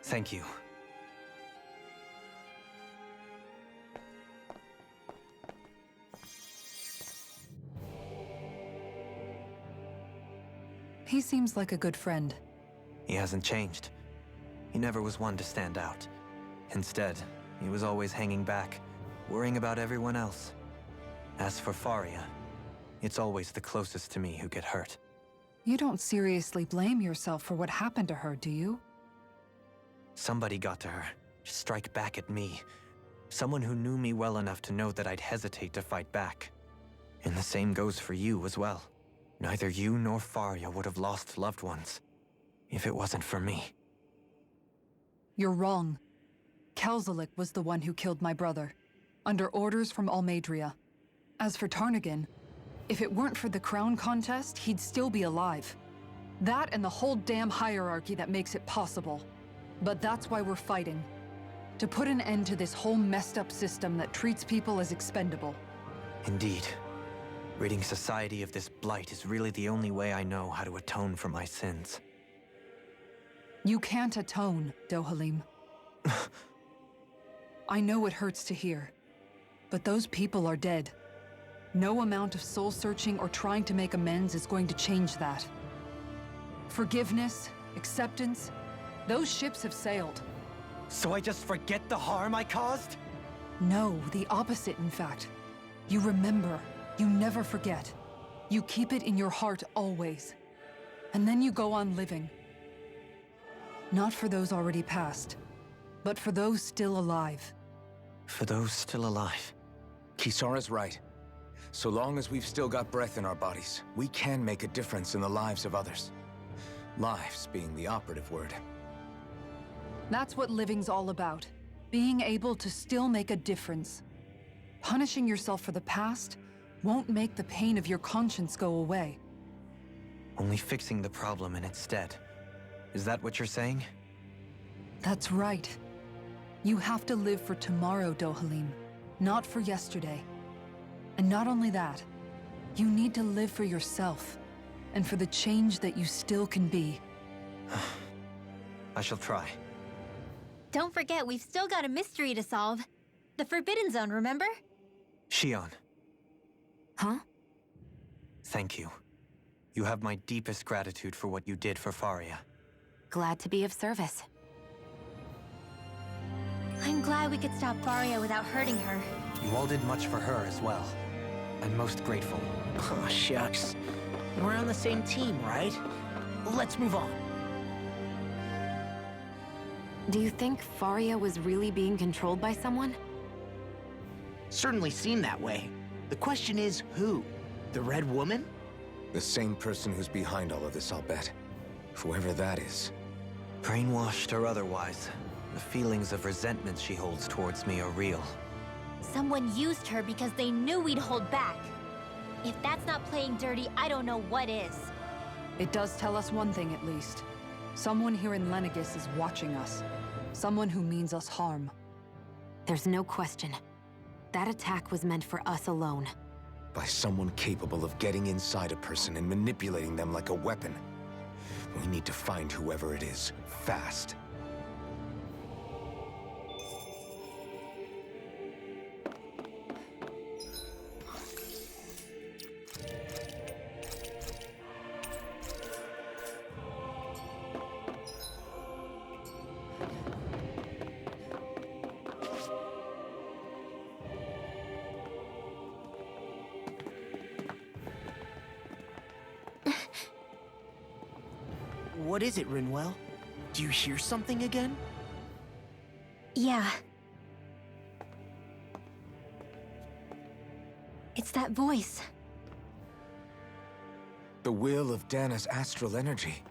Thank you. He seems like a good friend. He hasn't changed. He never was one to stand out. Instead, he was always hanging back, worrying about everyone else. As for Faria, it's always the closest to me who get hurt. You don't seriously blame yourself for what happened to her, do you? Somebody got to her, to strike back at me. Someone who knew me well enough to know that I'd hesitate to fight back. And the same goes for you as well. Neither you nor Faria would have lost loved ones if it wasn't for me. You're wrong. Kelzelik was the one who killed my brother, under orders from Almeidria. As for Tarnagin, if it weren't for the crown contest, he'd still be alive. That and the whole damn hierarchy that makes it possible. But that's why we're fighting. To put an end to this whole messed up system that treats people as expendable. Indeed. Ridding society of this blight is really the only way I know how to atone for my sins. You can't atone, Dohalim. I know it hurts to hear, but those people are dead. No amount of soul-searching or trying to make amends is going to change that. Forgiveness, acceptance, those ships have sailed. So I just forget the harm I caused? No, the opposite, in fact. You remember. You never forget. You keep it in your heart always. And then you go on living. Not for those already passed, but for those still alive. For those still alive. Kisara's right. So long as we've still got breath in our bodies, we can make a difference in the lives of others. Lives being the operative word. That's what living's all about. Being able to still make a difference. Punishing yourself for the past won't make the pain of your conscience go away. Only fixing the problem in its stead. Is that what you're saying? That's right. You have to live for tomorrow, Dohalim, not for yesterday. And not only that, you need to live for yourself, and for the change that you still can be. I shall try. Don't forget, we've still got a mystery to solve. The Forbidden Zone, remember? Shion. Huh? Thank you. You have my deepest gratitude for what you did for Faria. Glad to be of service. I'm glad we could stop Faria without hurting her. You all did much for her as well. I'm most grateful. Oh, shucks. We're on the same team, right? Let's move on. Do you think Faria was really being controlled by someone? Certainly seemed that way. The question is, who? The Red Woman? The same person who's behind all of this, I'll bet. Whoever that is. Brainwashed or otherwise, the feelings of resentment she holds towards me are real. Someone used her because they knew we'd hold back. If that's not playing dirty, I don't know what is. It does tell us one thing at least. Someone here in Lenegis is watching us. Someone who means us harm. There's no question. That attack was meant for us alone. By someone capable of getting inside a person and manipulating them like a weapon. We need to find whoever it is, fast. What is it, Rinwell? Do you hear something again? Yeah. It's that voice. The will of Dana's astral energy.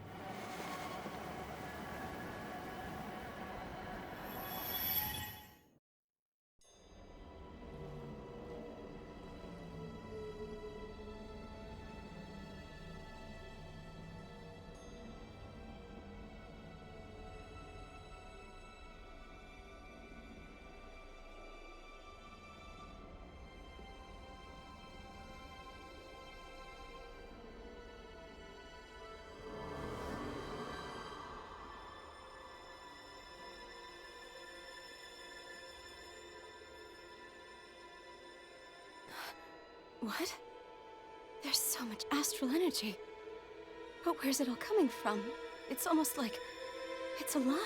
What? There's so much astral energy. But where's it all coming from? It's almost like it's alive.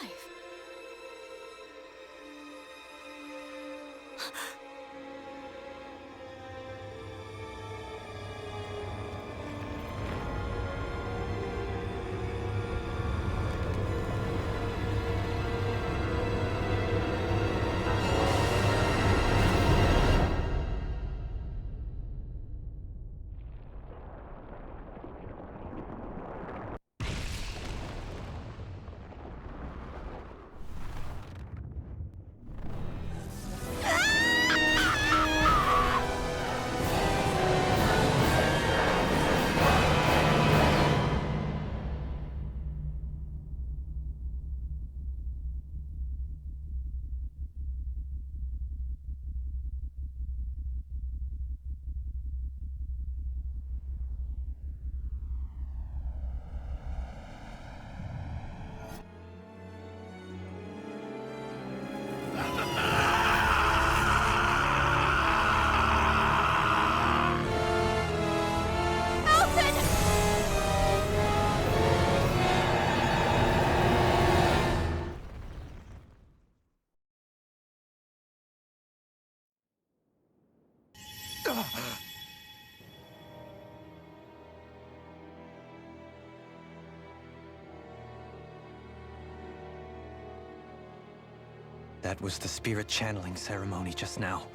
That was the spirit channeling ceremony just now.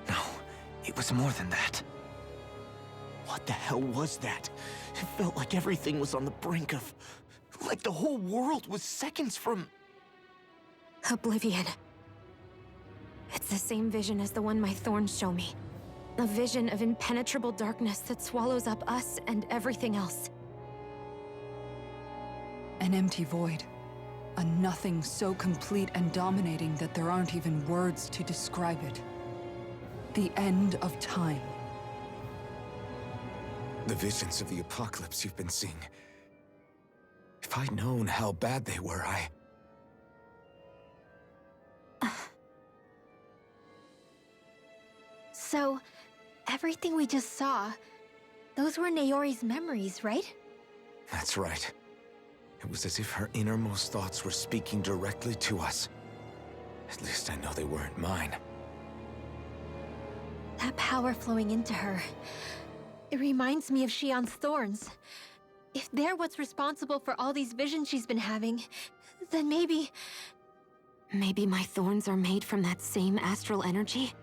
No, it was more than that. What the hell was that? It felt like everything was on the brink of... like the whole world was seconds from... Oblivion. It's the same vision as the one my thorns show me. A vision of impenetrable darkness that swallows up us and everything else. An empty void. A nothing so complete and dominating that there aren't even words to describe it. The end of time. The visions of the apocalypse you've been seeing. If I'd known how bad they were, So, everything we just saw, those were Naori's memories, right? That's right. It was as if her innermost thoughts were speaking directly to us. At least I know they weren't mine. That power flowing into her, it reminds me of Shion's thorns. If they're what's responsible for all these visions she's been having, then maybe... Maybe my thorns are made from that same astral energy?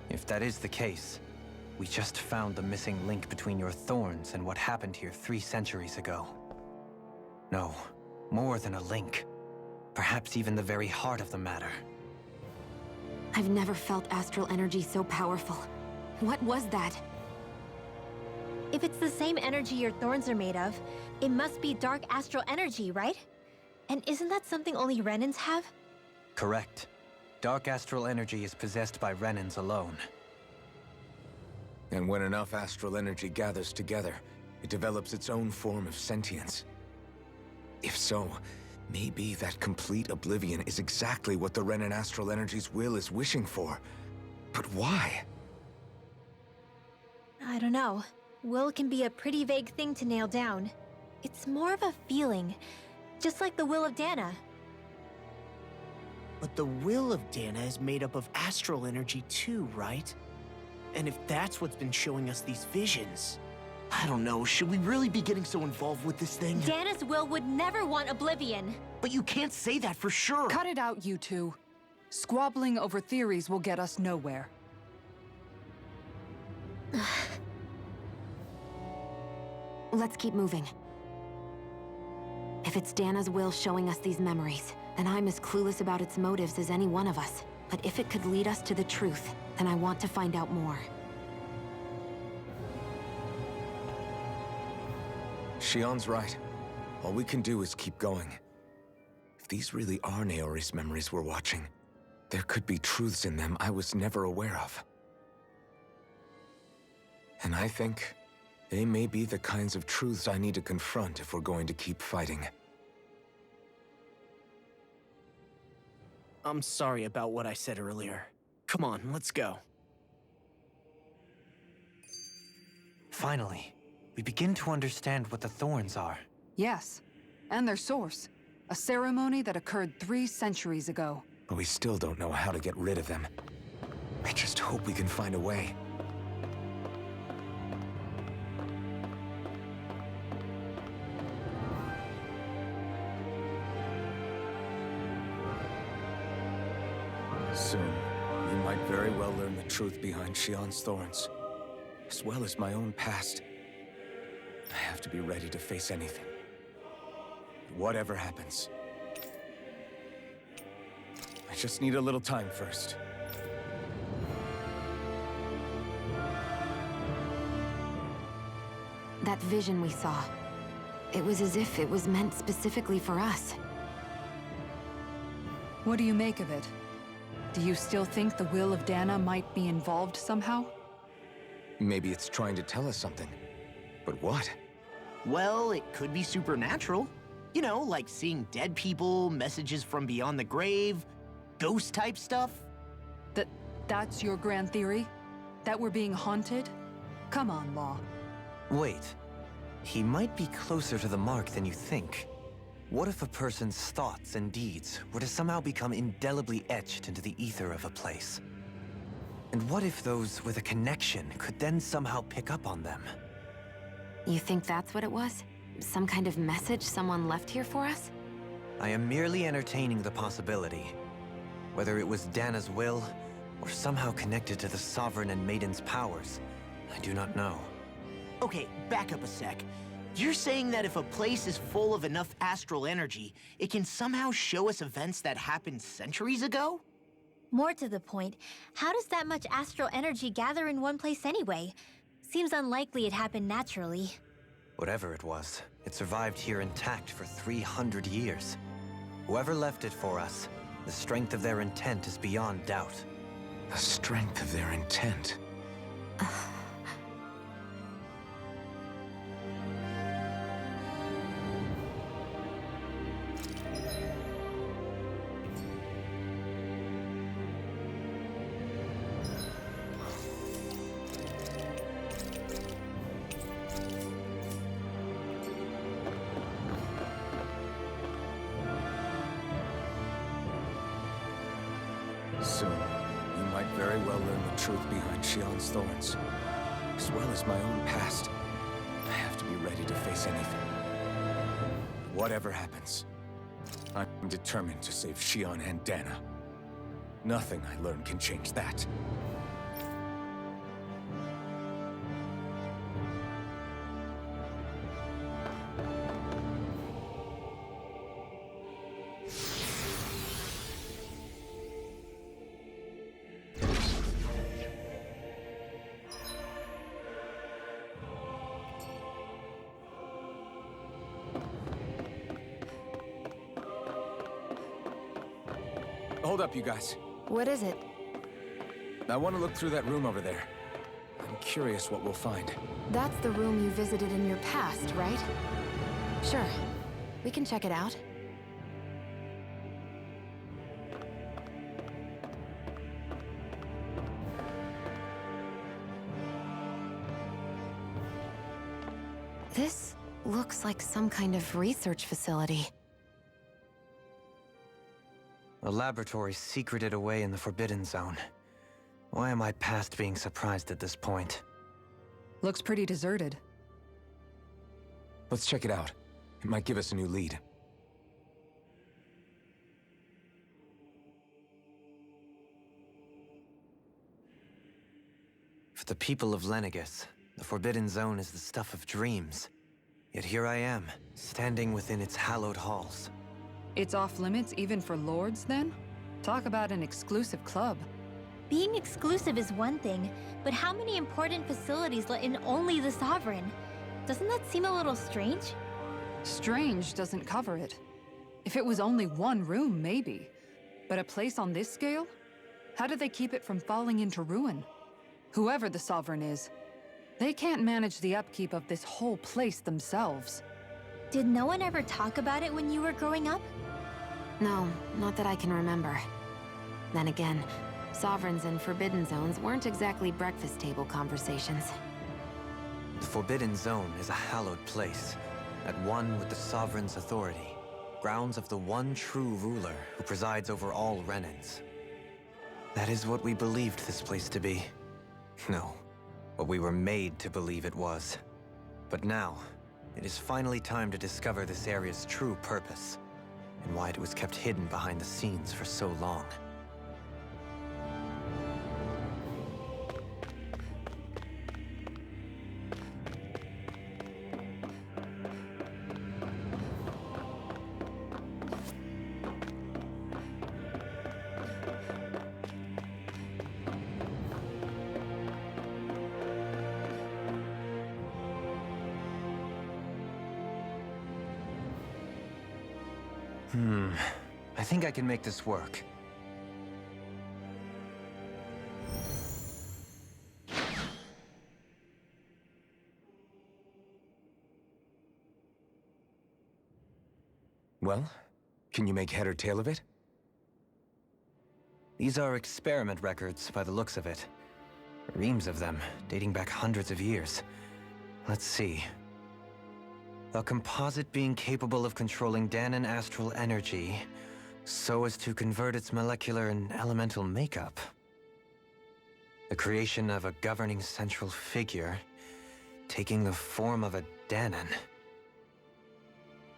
If that is the case, we just found the missing link between your thorns and what happened here 3 centuries ago. No, more than a link. Perhaps even the very heart of the matter. I've never felt astral energy so powerful. What was that? If it's the same energy your thorns are made of, it must be dark astral energy, right? And isn't that something only Renans have? Correct. Dark astral energy is possessed by Renans alone. And when enough astral energy gathers together, it develops its own form of sentience. If so, maybe that complete oblivion is exactly what the Renan astral energy's will is wishing for. But why? I don't know. Will can be a pretty vague thing to nail down. It's more of a feeling, just like the will of Dana. But the will of Dana is made up of astral energy too, right? And if that's what's been showing us these visions... I don't know, should we really be getting so involved with this thing? Dana's will would never want oblivion. But you can't say that for sure! Cut it out, you two. Squabbling over theories will get us nowhere. Let's keep moving. If it's Dana's will showing us these memories, then I'm as clueless about its motives as any one of us. But if it could lead us to the truth, then I want to find out more. Shion's right. All we can do is keep going. If these really are Naori's memories we're watching, there could be truths in them I was never aware of. And I think they may be the kinds of truths I need to confront if we're going to keep fighting. I'm sorry about what I said earlier. Come on, let's go. Finally, we begin to understand what the thorns are. Yes, and their source. A ceremony that occurred 3 centuries ago. But we still don't know how to get rid of them. I just hope we can find a way. Soon, you might very well learn the truth behind Shionne's thorns, as well as my own past. I have to be ready to face anything. Whatever happens. I just need a little time first. That vision we saw. It was as if it was meant specifically for us. What do you make of it? Do you still think the will of Dana might be involved somehow? Maybe it's trying to tell us something. But what? Well, it could be supernatural. You know, like seeing dead people, messages from beyond the grave, ghost-type stuff. That's your grand theory? That we're being haunted? Come on, Law. Wait. He might be closer to the mark than you think. What if a person's thoughts and deeds were to somehow become indelibly etched into the ether of a place? And what if those with a connection could then somehow pick up on them? You think that's what it was? Some kind of message someone left here for us? I am merely entertaining the possibility. Whether it was Dana's will, or somehow connected to the Sovereign and Maiden's powers, I do not know. Okay, back up a sec. You're saying that if a place is full of enough astral energy, it can somehow show us events that happened centuries ago? More to the point, how does that much astral energy gather in one place anyway? Seems unlikely it happened naturally. Whatever it was, it survived here intact for 300 years. Whoever left it for us, the strength of their intent is beyond doubt. The strength of their intent. Soon, you might very well learn the truth behind Shionne's thorns, as well as my own past. I have to be ready to face anything. Whatever happens, I'm determined to save Shionne and Dana. Nothing I learn can change that. Hold up, you guys. What is it? I want to look through that room over there. I'm curious what we'll find. That's the room you visited in your past, right? Sure. We can check it out. This looks like some kind of research facility. A laboratory secreted away in the Forbidden Zone. Why am I past being surprised at this point? Looks pretty deserted. Let's check it out. It might give us a new lead. For the people of Lenegis, the Forbidden Zone is the stuff of dreams. Yet here I am, standing within its hallowed halls. It's off limits even for lords, then? Talk about an exclusive club. Being exclusive is one thing, but how many important facilities let in only the Sovereign? Doesn't that seem a little strange? Strange doesn't cover it. If it was only one room, maybe. But a place on this scale? How do they keep it from falling into ruin? Whoever the Sovereign is, they can't manage the upkeep of this whole place themselves. Did no one ever talk about it when you were growing up? No, not that I can remember. Then again, Sovereigns and Forbidden Zones weren't exactly breakfast table conversations. The Forbidden Zone is a hallowed place, at one with the Sovereign's authority, grounds of the one true ruler who presides over all Renans. That is what we believed this place to be. No, what we were made to believe it was. But now, it is finally time to discover this area's true purpose, and why it was kept hidden behind the scenes for so long. I think I can make this work. Well, can you make head or tail of it? These are experiment records by the looks of it. Reams of them, dating back hundreds of years. Let's see. A composite being capable of controlling Dahnan astral energy so as to convert its molecular and elemental makeup. The creation of a governing central figure taking the form of a Dahnan.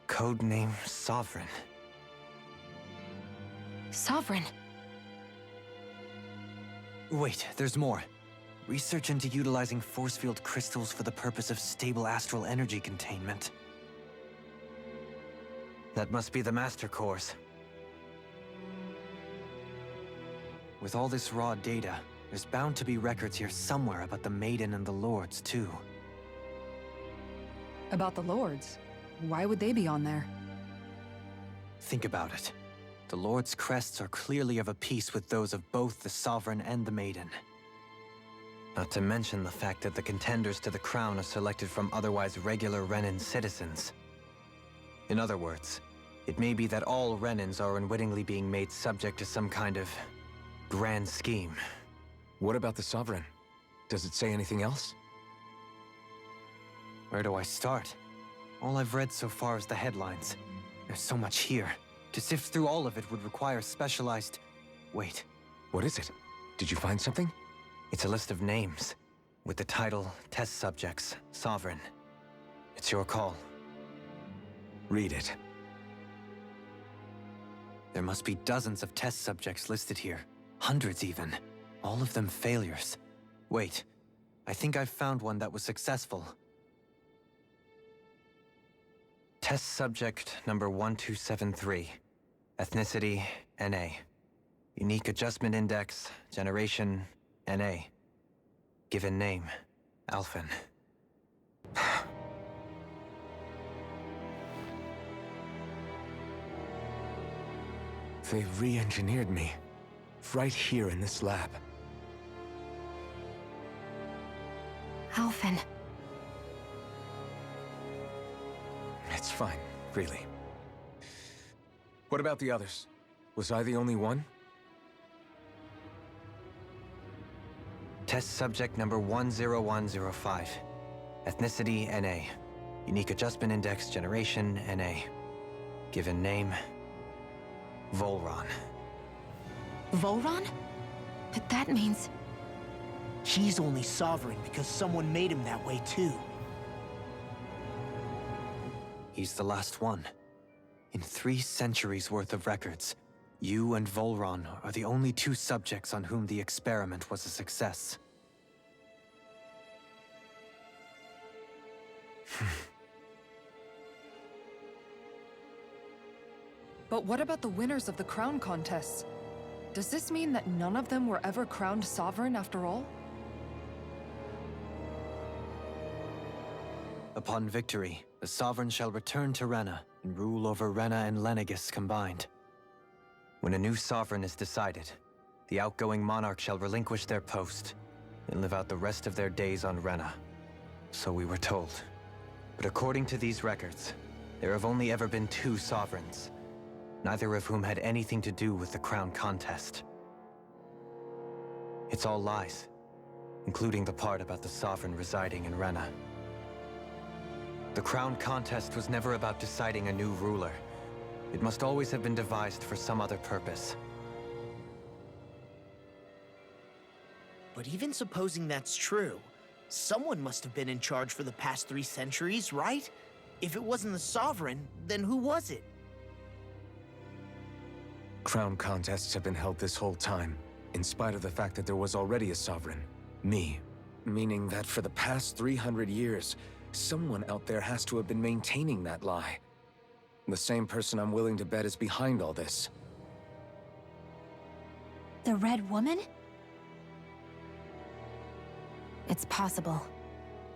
Codename Sovereign. Sovereign? Wait, there's more. Research into utilizing force field crystals for the purpose of stable astral energy containment. That must be the Master Cores. With all this raw data, there's bound to be records here somewhere about the Maiden and the Lords, too. About the Lords? Why would they be on there? Think about it. The Lord's crests are clearly of a piece with those of both the Sovereign and the Maiden. Not to mention the fact that the contenders to the crown are selected from otherwise regular Renan citizens. In other words, it may be that all Renans are unwittingly being made subject to some kind of grand scheme. What about the Sovereign? Does it say anything else? Where do I start? All I've read so far is the headlines. There's so much here. To sift through all of it would require specialized... Wait. What is it? Did you find something? It's a list of names, with the title Test Subjects, Sovereign. It's your call. Read it. There must be dozens of test subjects listed here. Hundreds even. All of them failures. Wait, I think I've found one that was successful. Test subject number 1273. Ethnicity, NA. Unique Adjustment Index, Generation, NA. Given name, Alphen. They re-engineered me. Right here in this lab. Alphen. It's fine, really. What about the others? Was I the only one? Test subject number 10105. Ethnicity, NA. Unique Adjustment Index, Generation, NA. Given name, Volron. Volron? But that means... He's only sovereign because someone made him that way too. He's the last one. In 3 centuries worth of records, you and Volron are the only 2 subjects on whom the experiment was a success. But what about the winners of the crown contests? Does this mean that none of them were ever crowned sovereign after all? Upon victory, the Sovereign shall return to Rena and rule over Rena and Lenegis combined. When a new Sovereign is decided, the outgoing monarch shall relinquish their post and live out the rest of their days on Rena. So we were told. But according to these records, there have only ever been 2 Sovereigns, neither of whom had anything to do with the crown contest. It's all lies, including the part about the Sovereign residing in Rena. The crown contest was never about deciding a new ruler. It must always have been devised for some other purpose. But even supposing that's true, someone must have been in charge for the past 3 centuries, right? If it wasn't the Sovereign, then who was it? Crown contests have been held this whole time, in spite of the fact that there was already a Sovereign. Me. Meaning that for the past 300 years, someone out there has to have been maintaining that lie. The same person I'm willing to bet is behind all this. The Red Woman? It's possible.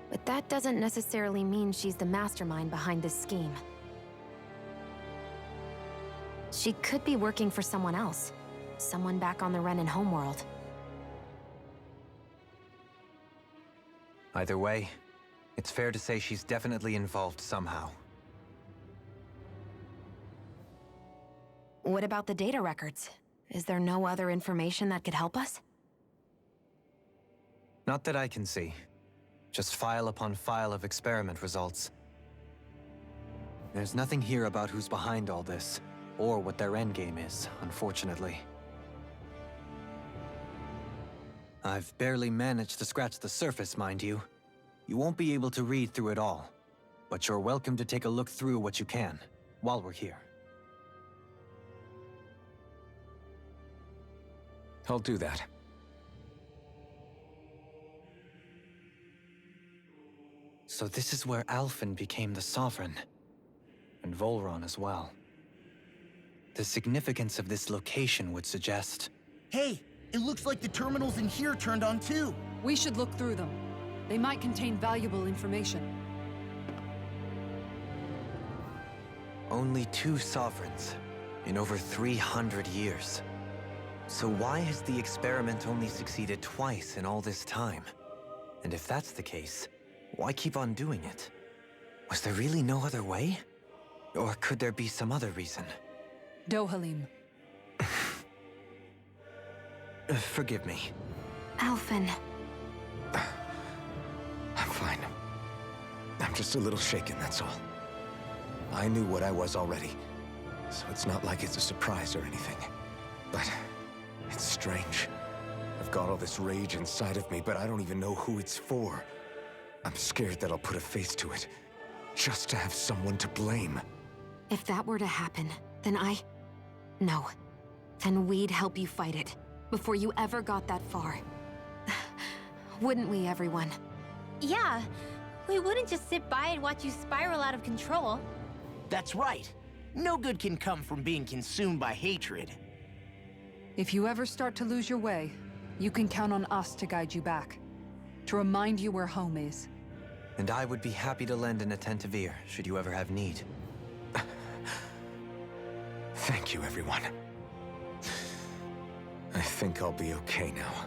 But that doesn't necessarily mean she's the mastermind behind this scheme. She could be working for someone else. Someone back on the Renan homeworld. Either way, it's fair to say she's definitely involved somehow. What about the data records? Is there no other information that could help us? Not that I can see. Just file upon file of experiment results. There's nothing here about who's behind all this, or what their endgame is, unfortunately. I've barely managed to scratch the surface, mind you. You won't be able to read through it all, but you're welcome to take a look through what you can, while we're here. I'll do that. So this is where Alphen became the Sovereign, and Volron as well. The significance of this location would suggest... Hey, it looks like the terminals in here turned on too. We should look through them. They might contain valuable information. Only 2 Sovereigns in over 300 years. So why has the experiment only succeeded twice in all this time? And if that's the case, why keep on doing it? Was there really no other way? Or could there be some other reason? Dohalim. Forgive me. Alphen. I'm fine. I'm just a little shaken, that's all. I knew what I was already, so it's not like it's a surprise or anything. But it's strange. I've got all this rage inside of me, but I don't even know who it's for. I'm scared that I'll put a face to it, just to have someone to blame. If that were to happen, then No. Then we'd help you fight it, before you ever got that far. Wouldn't we, everyone? Yeah. We wouldn't just sit by and watch you spiral out of control. That's right. No good can come from being consumed by hatred. If you ever start to lose your way, you can count on us to guide you back. To remind you where home is. And I would be happy to lend an attentive ear, should you ever have need. Thank you, everyone. I think I'll be okay now.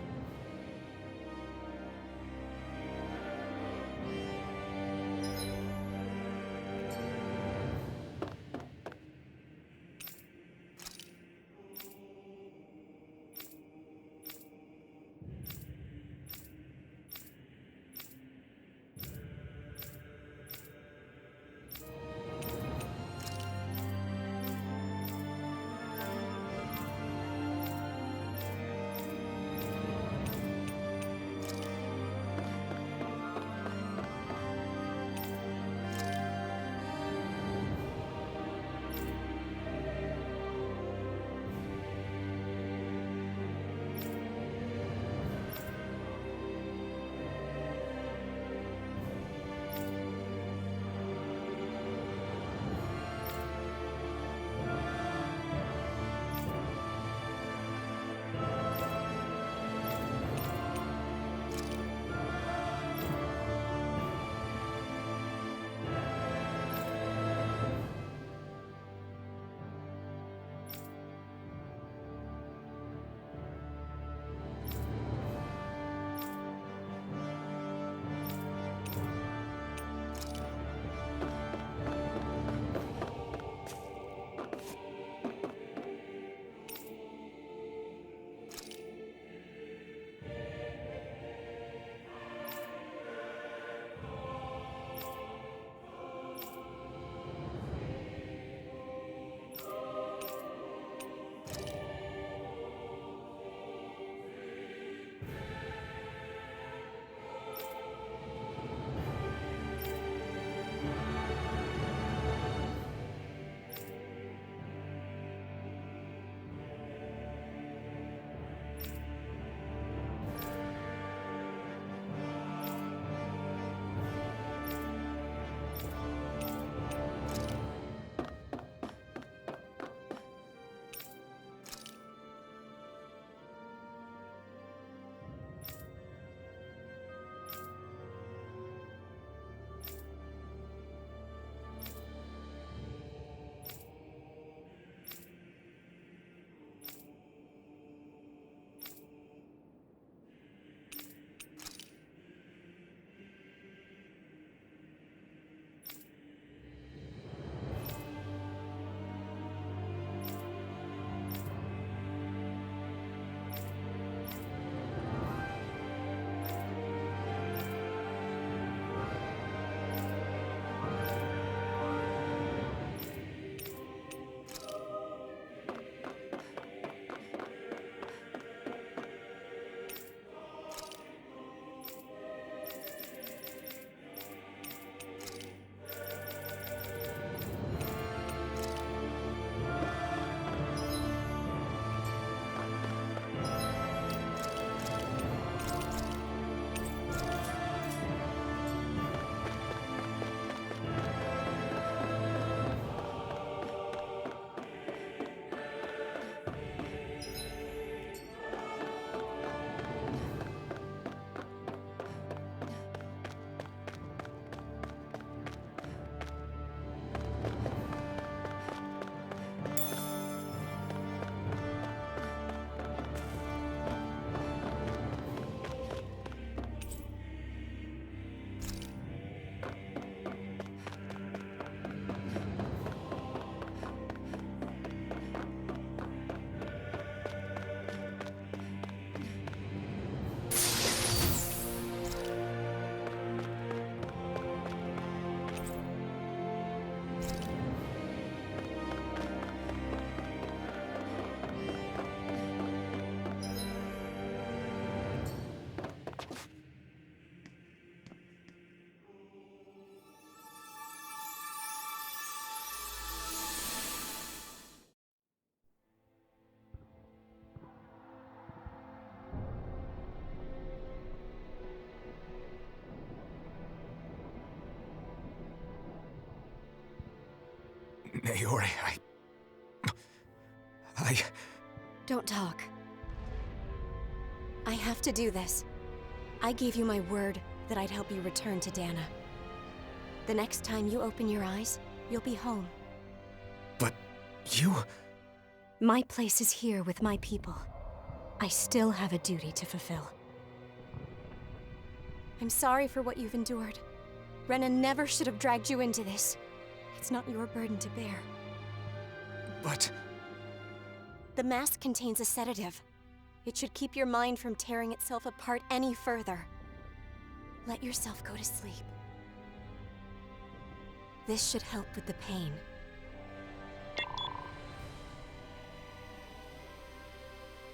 Naori, I... Don't talk. I have to do this. I gave you my word that I'd help you return to Dana. The next time you open your eyes, you'll be home. But you... My place is here with my people. I still have a duty to fulfill. I'm sorry for what you've endured. Renan never should have dragged you into this. It's not your burden to bear. But... The mask contains a sedative. It should keep your mind from tearing itself apart any further. Let yourself go to sleep. This should help with the pain.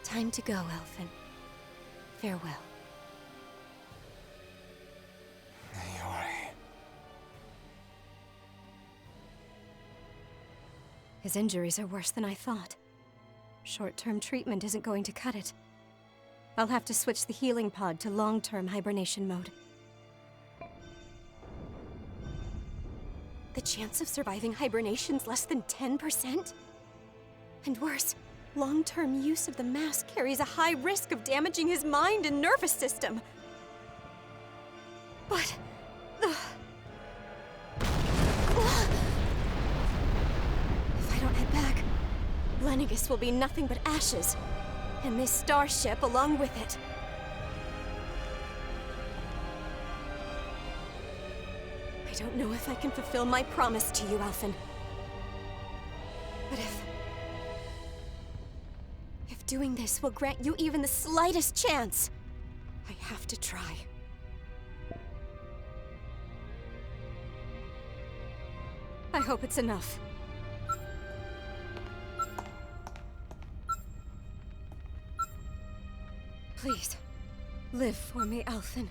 Time to go, Elfin. Farewell. Naori... His injuries are worse than I thought. Short-term treatment isn't going to cut it. I'll have to switch the healing pod to long-term hibernation mode. The chance of surviving hibernation's less than 10%? And worse, long-term use of the mask carries a high risk of damaging his mind and nervous system. But... If I don't head back, Lenegis will be nothing but ashes, and this starship along with it. I don't know if I can fulfill my promise to you, Alphen. But if doing this will grant you even the slightest chance, I have to try. I hope it's enough. Please, live for me, Alphen.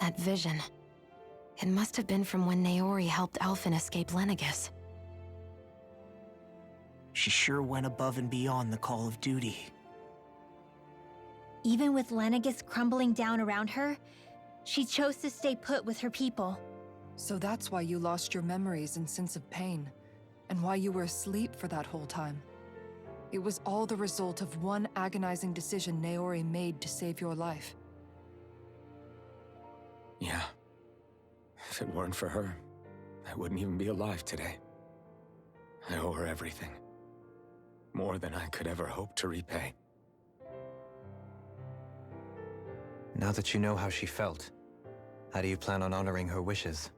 That vision. It must have been from when Naori helped Alphen escape Lenegis. She sure went above and beyond the call of duty. Even with Lenegis crumbling down around her, she chose to stay put with her people. So that's why you lost your memories and sense of pain, and why you were asleep for that whole time. It was all the result of one agonizing decision Naori made to save your life. Yeah. If it weren't for her, I wouldn't even be alive today. I owe her everything. More than I could ever hope to repay. Now that you know how she felt, how do you plan on honoring her wishes?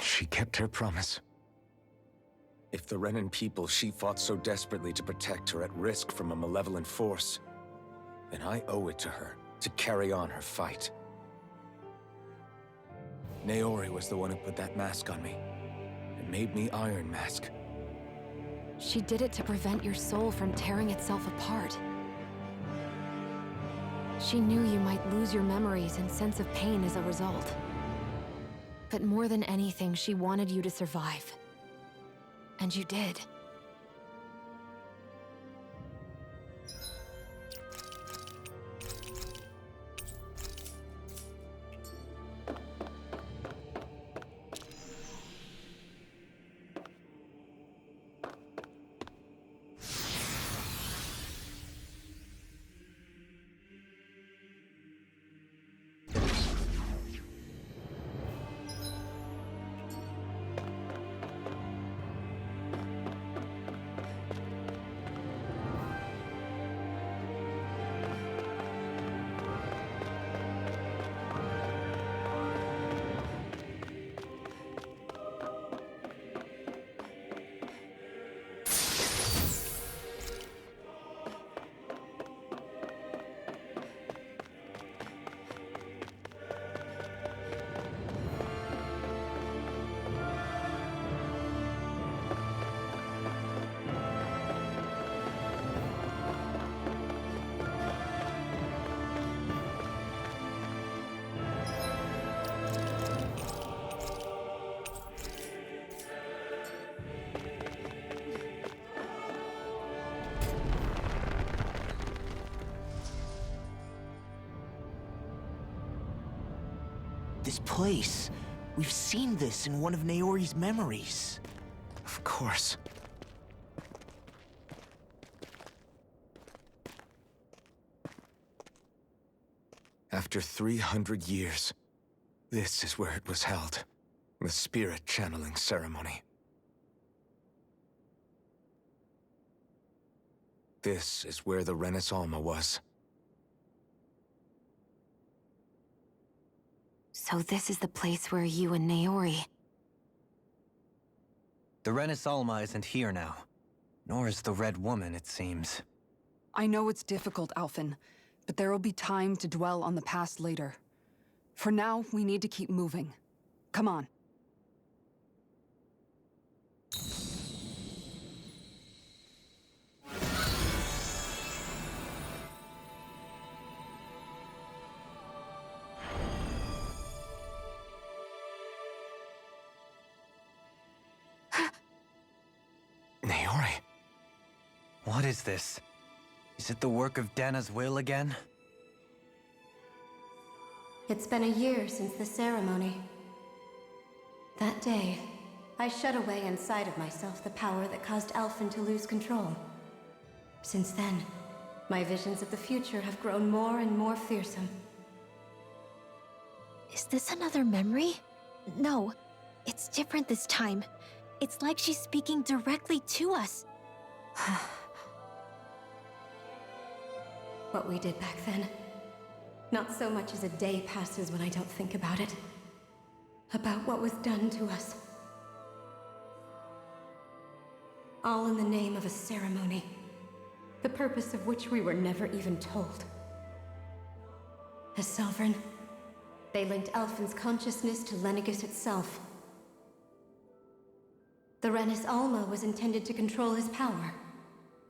She kept her promise. If the Renan people she fought so desperately to protect are at risk from a malevolent force, then I owe it to her to carry on her fight. Naori was the one who put that mask on me, and made me Iron Mask. She did it to prevent your soul from tearing itself apart. She knew you might lose your memories and sense of pain as a result. But more than anything, she wanted you to survive. And you did. This place. We've seen this in one of Naori's memories. Of course. After 300 years, this is where it was held. The spirit channeling ceremony. This is where the Renis Alma was. So this is the place where you and Naori... The Renis Alma isn't here now. Nor is the Red Woman, it seems. I know it's difficult, Alphen, but there will be time to dwell on the past later. For now, we need to keep moving. Come on. Naori. What is this? Is it the work of Dana's will again? It's been a year since the ceremony. That day, I shut away inside of myself the power that caused Alphen to lose control. Since then, my visions of the future have grown more and more fearsome. Is this another memory? No, it's different this time. It's like she's speaking directly to us. What we did back then. Not so much as a day passes when I don't think about it. About what was done to us. All in the name of a ceremony. The purpose of which we were never even told. As Sovereign, they linked Alphen's consciousness to Lenegis itself. The Renis Alma was intended to control his power,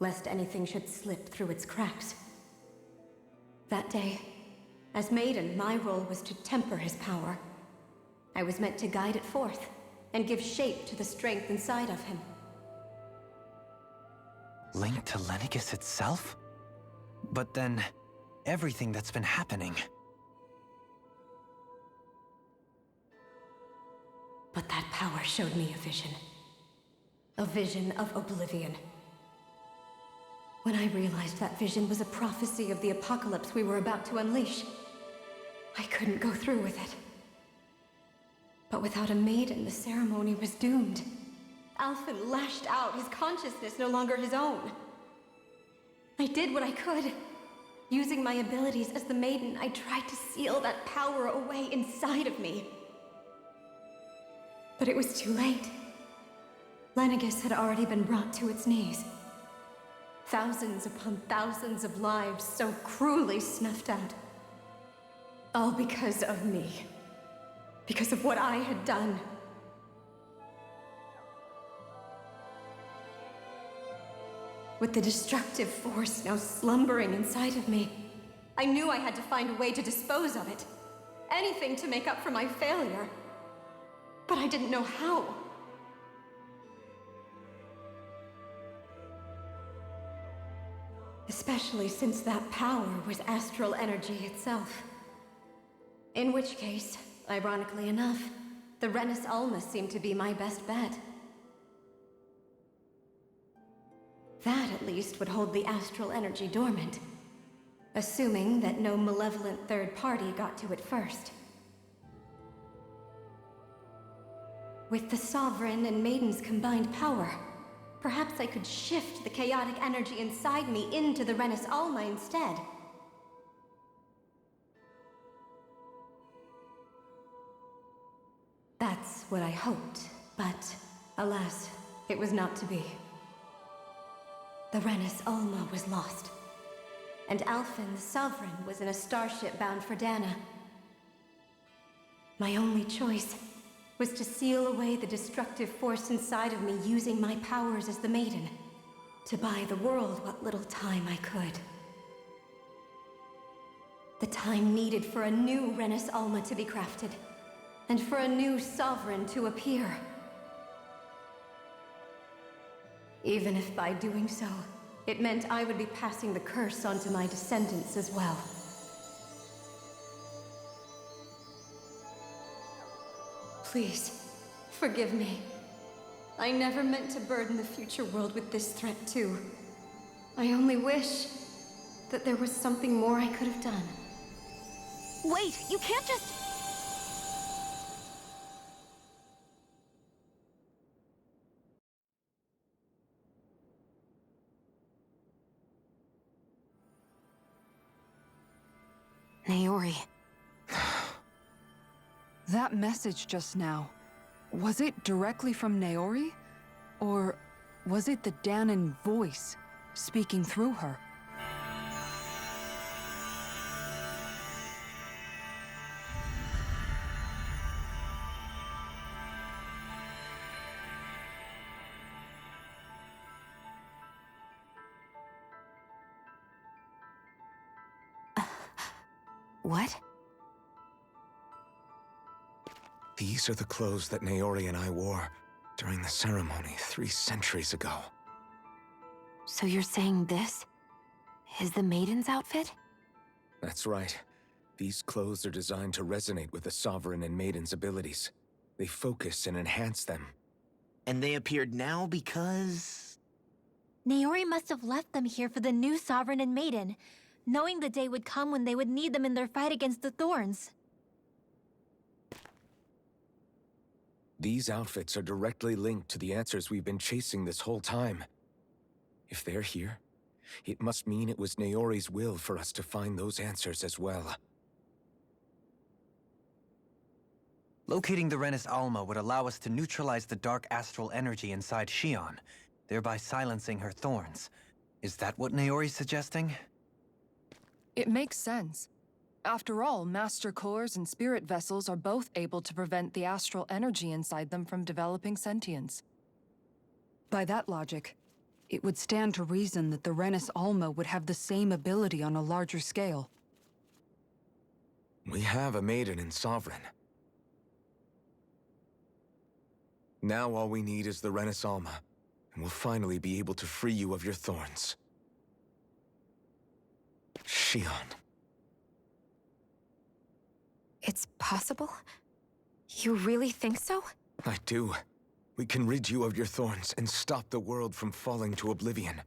lest anything should slip through its cracks. That day, as Maiden, my role was to temper his power. I was meant to guide it forth, and give shape to the strength inside of him. Linked to Lenegis itself? But then, everything that's been happening... But that power showed me a vision. A vision of oblivion. When I realized that vision was a prophecy of the apocalypse we were about to unleash, I couldn't go through with it. But without a maiden, the ceremony was doomed. Alphen lashed out, his consciousness no longer his own. I did what I could. Using my abilities as the maiden, I tried to seal that power away inside of me. But it was too late. Lenegis had already been brought to its knees. Thousands upon thousands of lives so cruelly snuffed out. All because of me. Because of what I had done. With the destructive force now slumbering inside of me, I knew I had to find a way to dispose of it. Anything to make up for my failure. But I didn't know how. Especially since that power was astral energy itself. In which case, ironically enough, the Renis Alma seemed to be my best bet. That, at least, would hold the astral energy dormant. Assuming that no malevolent third party got to it first. With the Sovereign and Maiden's combined power, perhaps I could shift the chaotic energy inside me into the Renis Alma instead. That's what I hoped, but alas, it was not to be. The Renis Alma was lost, and Alphen, the Sovereign, was in a starship bound for Dana. My only choice was to seal away the destructive force inside of me using my powers as the Maiden, to buy the world what little time I could. The time needed for a new Renis Alma to be crafted, and for a new Sovereign to appear. Even if by doing so, it meant I would be passing the curse onto my descendants as well. Please, forgive me. I never meant to burden the future world with this threat, too. I only wish that there was something more I could have done. Wait, you can't just... Naori. That message just now, was it directly from Naori? Or was it the Dahnan voice speaking through her? What? These are the clothes that Naori and I wore during the ceremony 3 centuries ago. So you're saying this is the Maiden's outfit? That's right. These clothes are designed to resonate with the Sovereign and Maiden's abilities. They focus and enhance them. And they appeared now because... Naori must have left them here for the new Sovereign and Maiden, knowing the day would come when they would need them in their fight against the Thorns. These outfits are directly linked to the answers we've been chasing this whole time. If they're here, it must mean it was Naori's will for us to find those answers as well. Locating the Renis Alma would allow us to neutralize the dark astral energy inside Shion, thereby silencing her thorns. Is that what Naori's suggesting? It makes sense. After all, Master Cores and Spirit Vessels are both able to prevent the astral energy inside them from developing sentience. By that logic, it would stand to reason that the Renis Alma would have the same ability on a larger scale. We have a Maiden and Sovereign. Now all we need is the Renis Alma, and we'll finally be able to free you of your thorns. Shion. It's possible? You really think so? I do. We can rid you of your thorns and stop the world from falling to oblivion.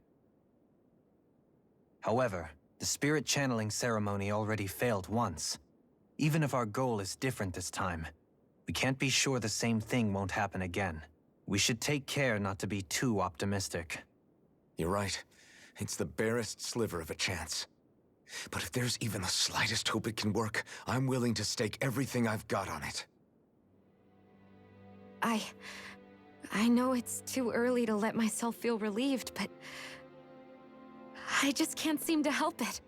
However, the spirit channeling ceremony already failed once. Even if our goal is different this time, we can't be sure the same thing won't happen again. We should take care not to be too optimistic. You're right. It's the barest sliver of a chance. But if there's even the slightest hope it can work, I'm willing to stake everything I've got on it. I know it's too early to let myself feel relieved, but I just can't seem to help it.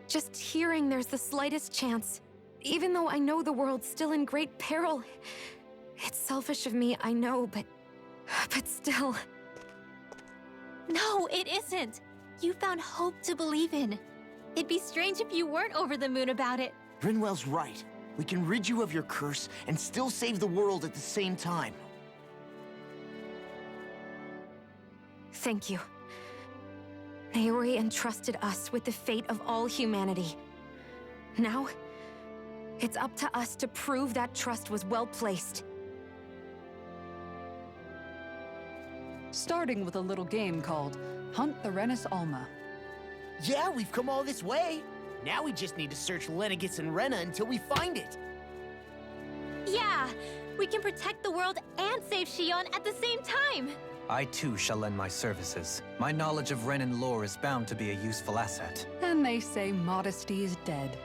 Just hearing there's the slightest chance, even though I know the world's still in great peril. It's selfish of me, I know, but still. No, it isn't! You found hope to believe in. It'd be strange if you weren't over the moon about it. Rinwell's right. We can rid you of your curse and still save the world at the same time. Thank you. Naori entrusted us with the fate of all humanity. Now, it's up to us to prove that trust was well placed. Starting with a little game called Hunt the Renis Alma. Yeah, we've come all this way. Now we just need to search Lenegis and Rena until we find it. Yeah, we can protect the world and save Shion at the same time. I too shall lend my services. My knowledge of Renan lore is bound to be a useful asset. And they say modesty is dead.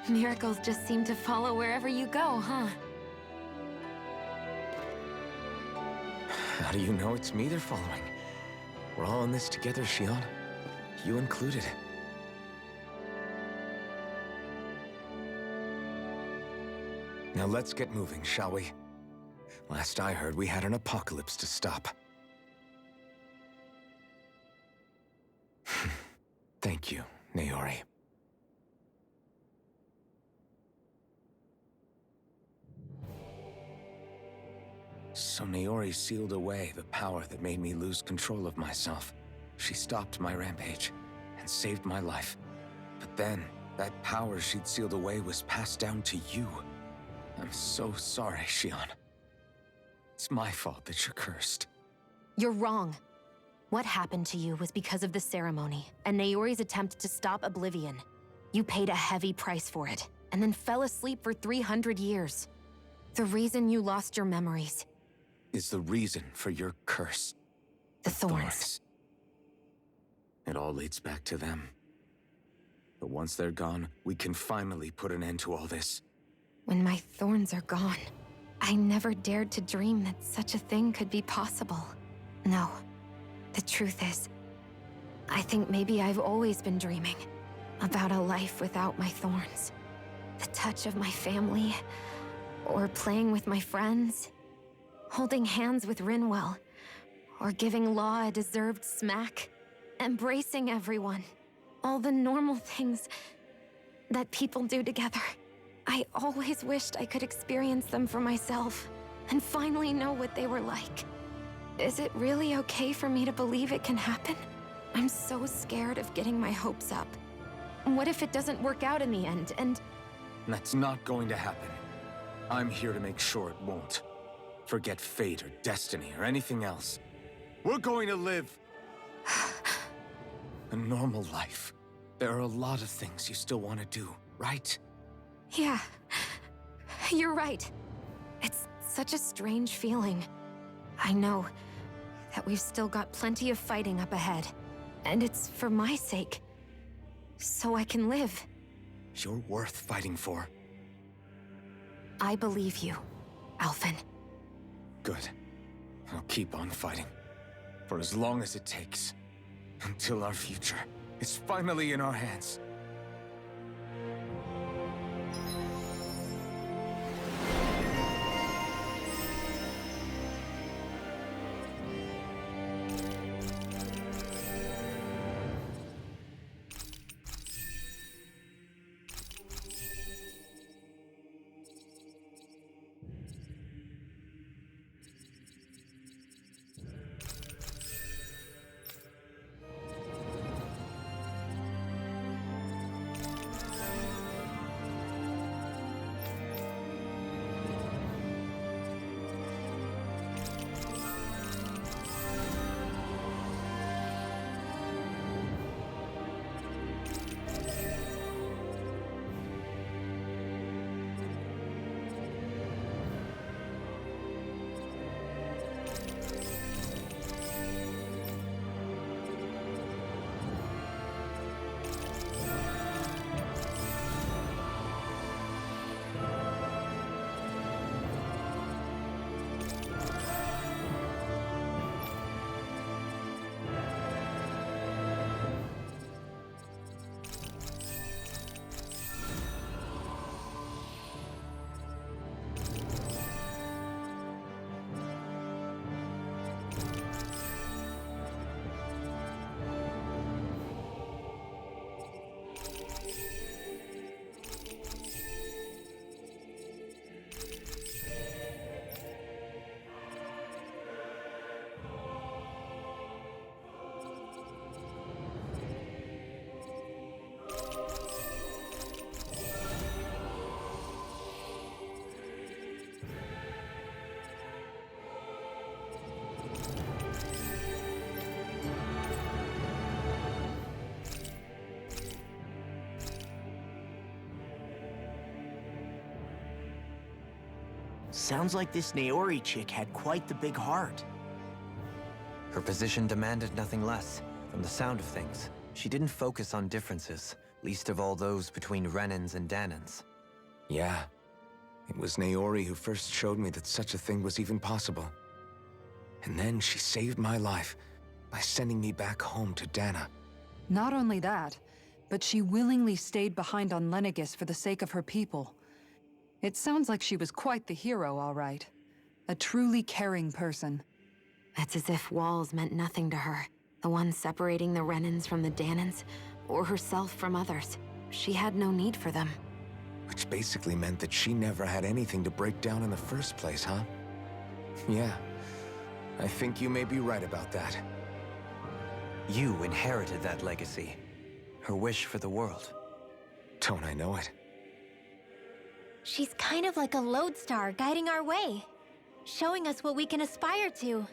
Miracles just seem to follow wherever you go, huh? How do you know it's me they're following? We're all in this together, Shion. You included. Now let's get moving, shall we? Last I heard, we had an apocalypse to stop. Thank you, Naori. So Naori sealed away the power that made me lose control of myself. She stopped my rampage and saved my life. But then, That power she'd sealed away was passed down to you. I'm so sorry, Shion. It's my fault that you're cursed. You're wrong. What happened to you was because of the ceremony and Naori's attempt to stop Oblivion. You paid a heavy price for it, and then fell asleep for 300 years. The reason you lost your memories Is the reason for your curse. the thorns. It all leads back to them. But once they're gone, we can finally put an end to all this. When my thorns are gone, I never dared to dream that such a thing could be possible. No, the truth is, I think maybe I've always been dreaming about a life without my thorns. The touch of my family, or playing with my friends, holding hands with Rinwell, or giving Law a deserved smack, embracing everyone. All the normal things that people do together. I always wished I could experience them for myself and finally know what they were like. Is it really okay for me to believe it can happen? I'm so scared of getting my hopes up. What if it doesn't work out in the end, and... That's not going to happen. I'm here to make sure it won't. Forget fate or destiny or anything else. We're going to live a normal life. There are a lot of things you still want to do, right? Yeah, you're right. It's such a strange feeling. I know that we've still got plenty of fighting up ahead, and it's for my sake, so I can live. You're worth fighting for. I believe you, Alphen. Good. I'll keep on fighting. For as long as it takes. Until our future is finally in our hands. Sounds like this Naori chick had quite the big heart. Her position demanded nothing less. From the sound of things, she didn't focus on differences, least of all those between Renans and Danans. Yeah. It was Naori who first showed me that such a thing was even possible. And then she saved my life by sending me back home to Dana. Not only that, but she willingly stayed behind on Lenegis for the sake of her people. It sounds like she was quite the hero, all right. A truly caring person. It's as if walls meant nothing to her. The ones separating the Renans from the Danans, or herself from others. She had no need for them. Which basically meant that she never had anything to break down in the first place, huh? Yeah. I think you may be right about that. You inherited that legacy. Her wish for the world. Don't I know it? She's kind of like a lodestar guiding our way, showing us what we can aspire to.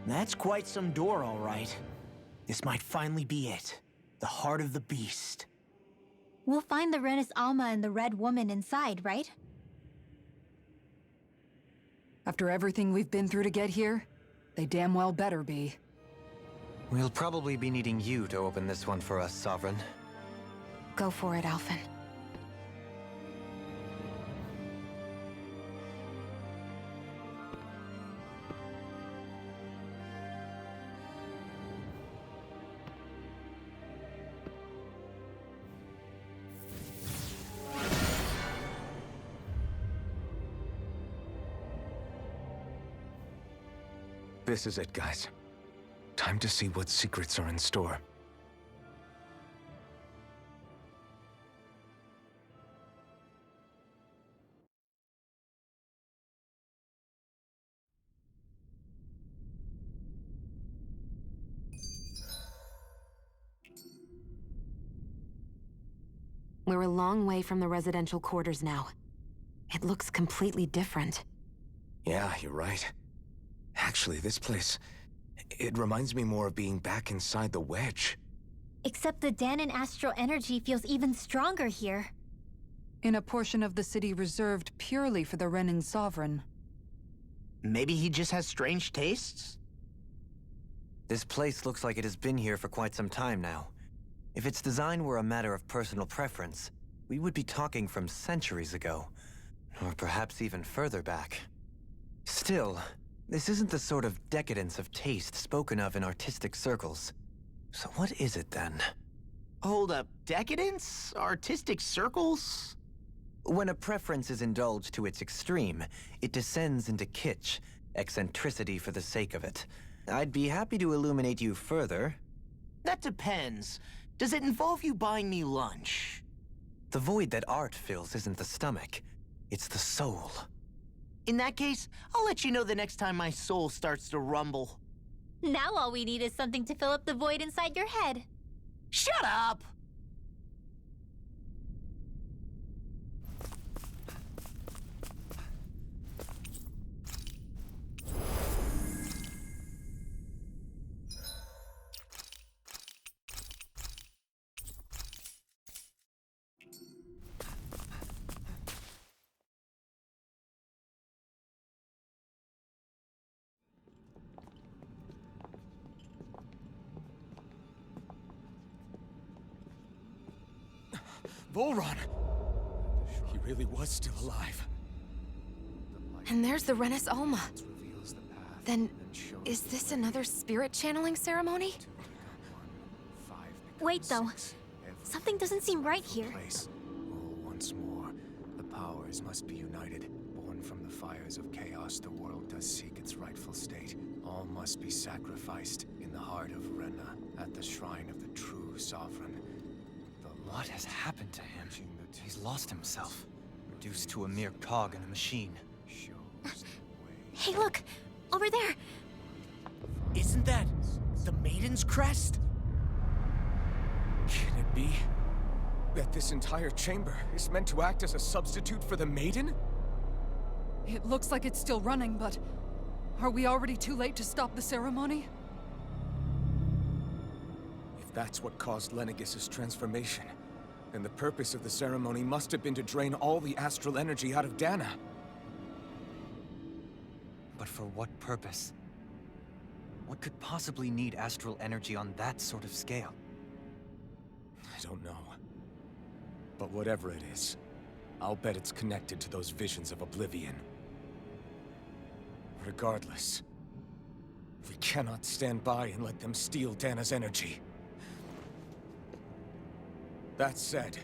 That's quite some door, all right. This might finally be it. The heart of the beast. We'll find the Renis Alma and the Red Woman inside, right? After everything we've been through to get here, they damn well better be. We'll probably be needing you to open this one for us, Sovereign. Go for it, Alphen. This is it, guys. Time to see what secrets are in store. We're a long way from the residential quarters now. It looks completely different. Yeah, you're right. Actually, this place... it reminds me more of being back inside the Wedge. Except the Dahnan astral energy feels even stronger here. In a portion of the city reserved purely for the Renin Sovereign. Maybe he just has strange tastes? This place looks like it has been here for quite some time now. If its design were a matter of personal preference, we would be talking from centuries ago. Or perhaps even further back. Still, this isn't the sort of decadence of taste spoken of in artistic circles. So what is it then? Hold up, decadence? Artistic circles? When a preference is indulged to its extreme, it descends into kitsch, eccentricity for the sake of it. I'd be happy to illuminate you further. That depends. Does it involve you buying me lunch? The void that art fills isn't the stomach, it's the soul. In that case, I'll let you know the next time my soul starts to rumble. Now all we need is something to fill up the void inside your head. Shut up! Volron! He really was still alive. And there's the Renis Alma. Then, is this another spirit channeling ceremony? Wait, though. Something doesn't seem right here. Once more, the powers must be united. Born from the fires of chaos, the world does seek its rightful state. All must be sacrificed in the heart of Renna, at the shrine of the true sovereign. What has happened to him? He's lost himself, reduced to a mere cog in a machine. Hey, look! Over there! Isn't that the Maiden's crest? Can it be that this entire chamber is meant to act as a substitute for the Maiden? It looks like it's still running, but... are we already too late to stop the ceremony? If that's what caused Lenegis' transformation, then the purpose of the ceremony must have been to drain all the astral energy out of Dahna. But for what purpose? What could possibly need astral energy on that sort of scale? I don't know. But whatever it is, I'll bet it's connected to those visions of oblivion. Regardless, we cannot stand by and let them steal Dahna's energy. That said,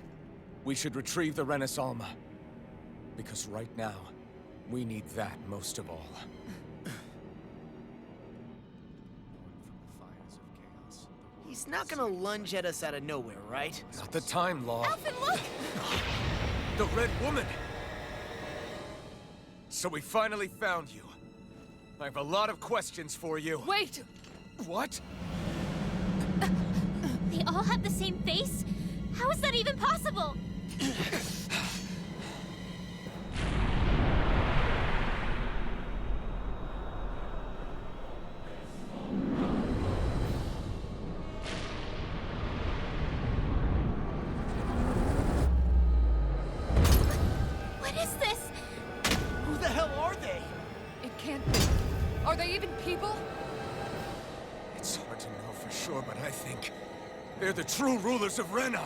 we should retrieve the Renis Alma. Because right now, we need that most of all. He's not gonna lunge at us out of nowhere, right? Not the time, Law. Alphen, look! The Red Woman! So we finally found you. I have a lot of questions for you. Wait! What? They all have the same face? How is that even possible? but I think they're the true rulers of Rena.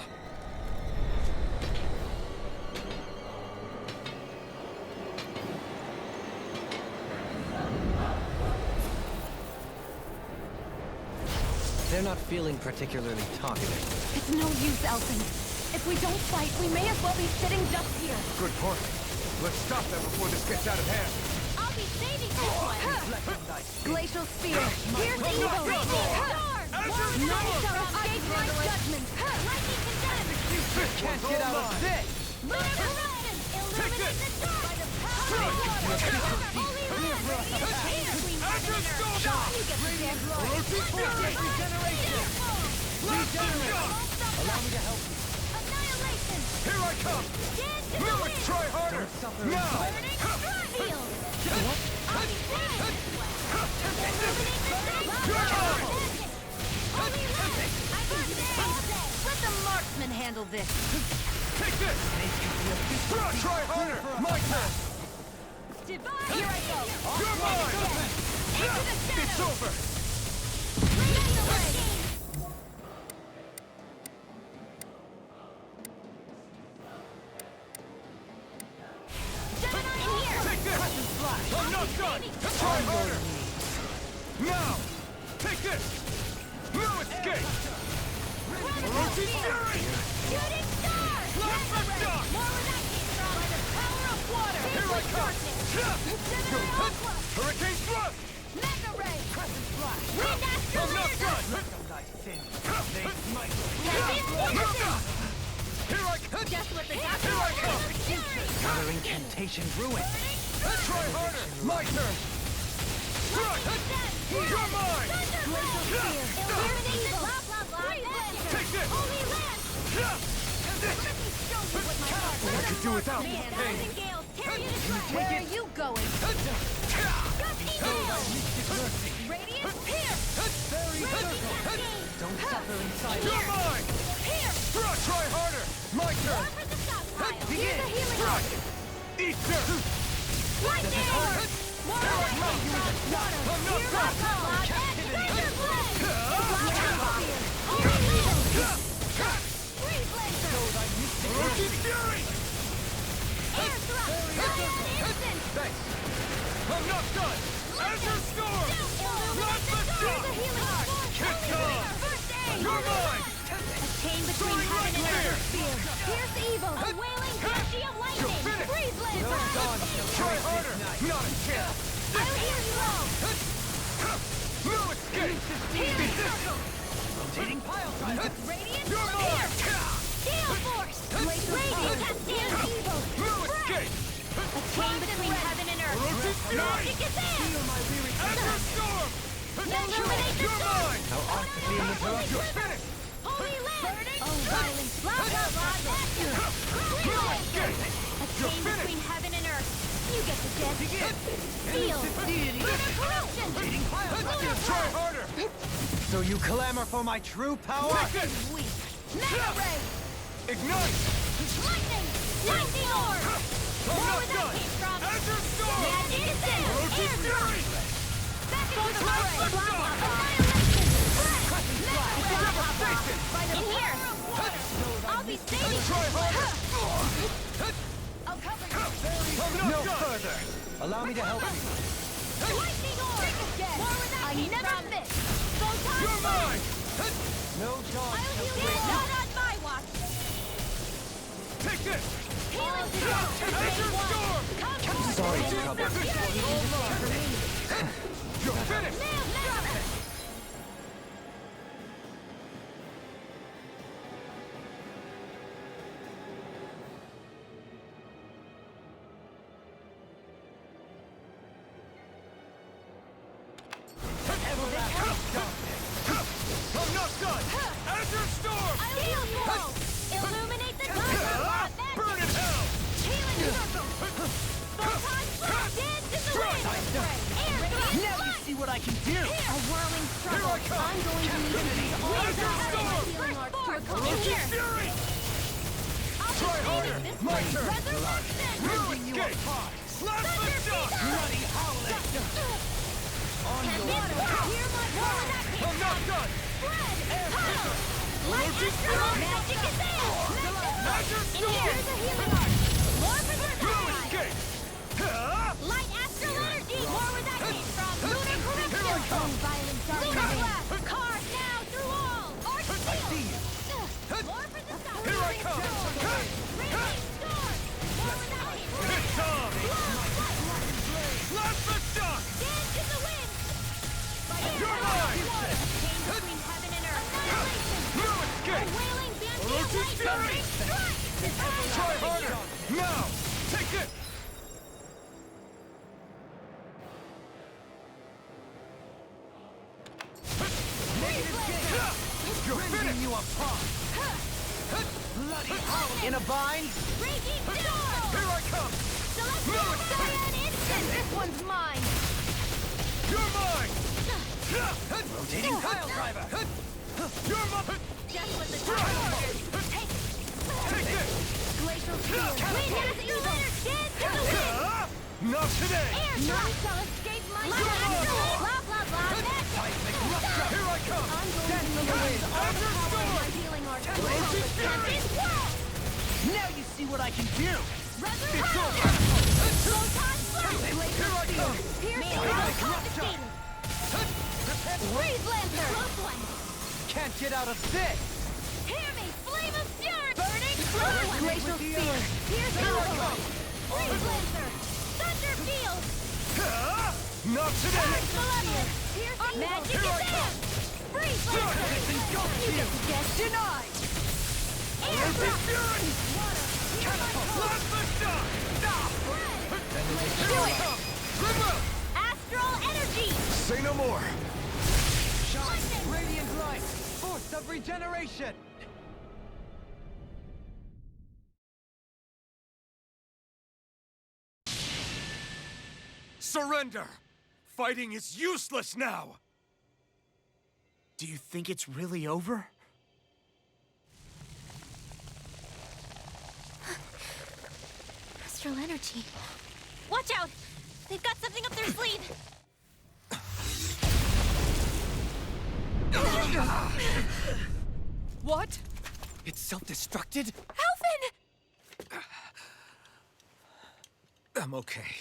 They're not feeling particularly talkative. It's no use, Elfin. If we don't fight, we may as well be sitting just here. Good point. Let's stop them before this gets out of hand. I'll be saving this one! Glacial Spear! Here's the evil! None shall escape my judgment! Lightning condemned! Can't get out of this! Lunar corruption! Illuminate the dark! By the power of water! Holy land! Here! Queen Heaven and Earth! You get the damn regeneration! Allow me to help you. Annihilation! Here I come! Dance in the Now wind! let's try harder! Now! Burning Strongfield! I'll be saving this one! Illuminate the dark! Holy land! I got this! Let the marksman handle this! Take this! Try harder! My turn! Divine! Here I go! You're mine! Into the shadows! It's over! Leading the way! Gentlemen, in here! Take this! I'm not done! Try harder! Now! Take this! No escape! Orochi's Fury! Shooting star! Blast the dot! More where that came from! By the power of water! Here I come! Gemini Aqua! Hurricane Thrust! Mega Ray! Crescent Flash! Wind Astral I'm not Energy! done! Here I come! Just what the Here I come! Fury! Another incantation ruined. Try harder! My turn! You're mine! Illuminate the blah blah blah! Take this! Holy land! Let me show you what my heart I could do without this pain. Thousand gales tear you to shreds! Where are you going? Gusty Gale! Radiant Pierce! Raging Cascade! Don't suffer inside. You're mine! Pierce! Try harder! My turn! More for the stockpile! Begin! Here's the healing arc! Easter! Lightning Orb! More lightning from water! I'm not Here I done! come! Thunder Blade! Blast Spear! Holy Land! Free Blazer! Orochi Fury! Air Thrust! Ion Instant! Thanks! I'm not done! Azure Storm! Illuminate the dark! The healing arc! Kick Holy on! Ringer! First aid! You're mine! A chain between Soaring heaven and Light earth! Pierce evil! A wailing banshee of lightning! You're finished! Free Blazer! Try harder! Not a chance! I'll heal you all! No escape! Rotating pile driver. Radiant You're Spear! mine! Gale Force! Radiant Cascade evil! No escape! A chain between heaven and earth! Orochi's Fury! Magic is in! Azure Storm! Illuminate the You're dark! mine! How ought to be in the dark. You're finished! Holy land! Oh, violent! Blah, blah, blah, Free Blazer! A chain between heaven and earth! You get the gist! Seal! Lunar corruption! Try harder! So you clamor for my true power? Take this! Weak! Mega Ray! Ignite! Lightning! Lightning Orb! I'm More not where that done! came from! Azure Storm! Magic is in! Orochi's Air Fury! Back into the Blast fray! the Blah, dark! blah, annihilation! Mega Ray! Devastation! By the here! I'll be saving! Try harder! I'll cover you! I'm not No done! further. Allow me to help you. Lightning Orb! More where that came never fit! Photon You're Blast! mine! No dawn I'll shall heal you! break. Not on my watch! Take this! Healing Azure Storm! Sorry to trouble. You're finished! I'm not done! Azure Storm! I'll heal you all! Illuminate the dark! Burn in hell! Healing circle! Photon blast! Dance in the wind! Air thrust! Now you see what I can do. A whirling struggle! Here I come! I'm going to need to use all of Azure that Storm! healing arc to Orochi's accomplish here! Fury! I'll Try be harder! saving this My one! turn! Resurrection! No escape! Blast the dot! Bloody howling! Hear my roar! I'm not done! Spread! Huddle! Light Astral! Magic is in! And here's a healing art! More for the side! Light Astral Energy! More where that came from! Lunar Corruption! Violent Lunar Blast! Cars now through all! Arch Shield! More for the side! Here I come! Raging Storm! More where that came from! It's on! Blast the shock! Dance in the wind! You're mine! Came between heaven and earth! Annihilation! No A escape! wailing Banshee Roach of is light! fury! Great strike! Try harder! Now! Take it! You're finished! You apart! Bloody hell! In a bind? Raging Storm! Here I come! Celestial Cyan Instant! This one's mine! You're mine! Rotating pile driver! You're mine! Just what the time ordered! Take it! Take this! Glacial Shield! Wind has evil! Dance to the wind! Not today! Air None shall escape my sight! Blah, blah, blah! Here I come! I'm going to use all the power of my healing art to accomplish this world! Now you see what I can do! Resurrection! Photon Blast! Glacial Shield! Piercing all defeated! Freeze Lancer! Close one! Can't get out of this! Hear me! Flame of Fury! Burning Close one! Glacial Spear! Piercing all! Freeze Lancer! Thunder Field! Not today! Arch Malevolent! Piercing Magic is in! Freeze Lancer! You get to guess denied! Air Thrust! Water! Blast the shock! Do it! Astral Energy! Say no more! Shine! Radiant light! Force of regeneration! Surrender! Fighting is useless now! Do you think it's really over? Astral Energy. Watch out! They've got something up their sleeve! What? It's self-destructed? Alphen! I'm okay.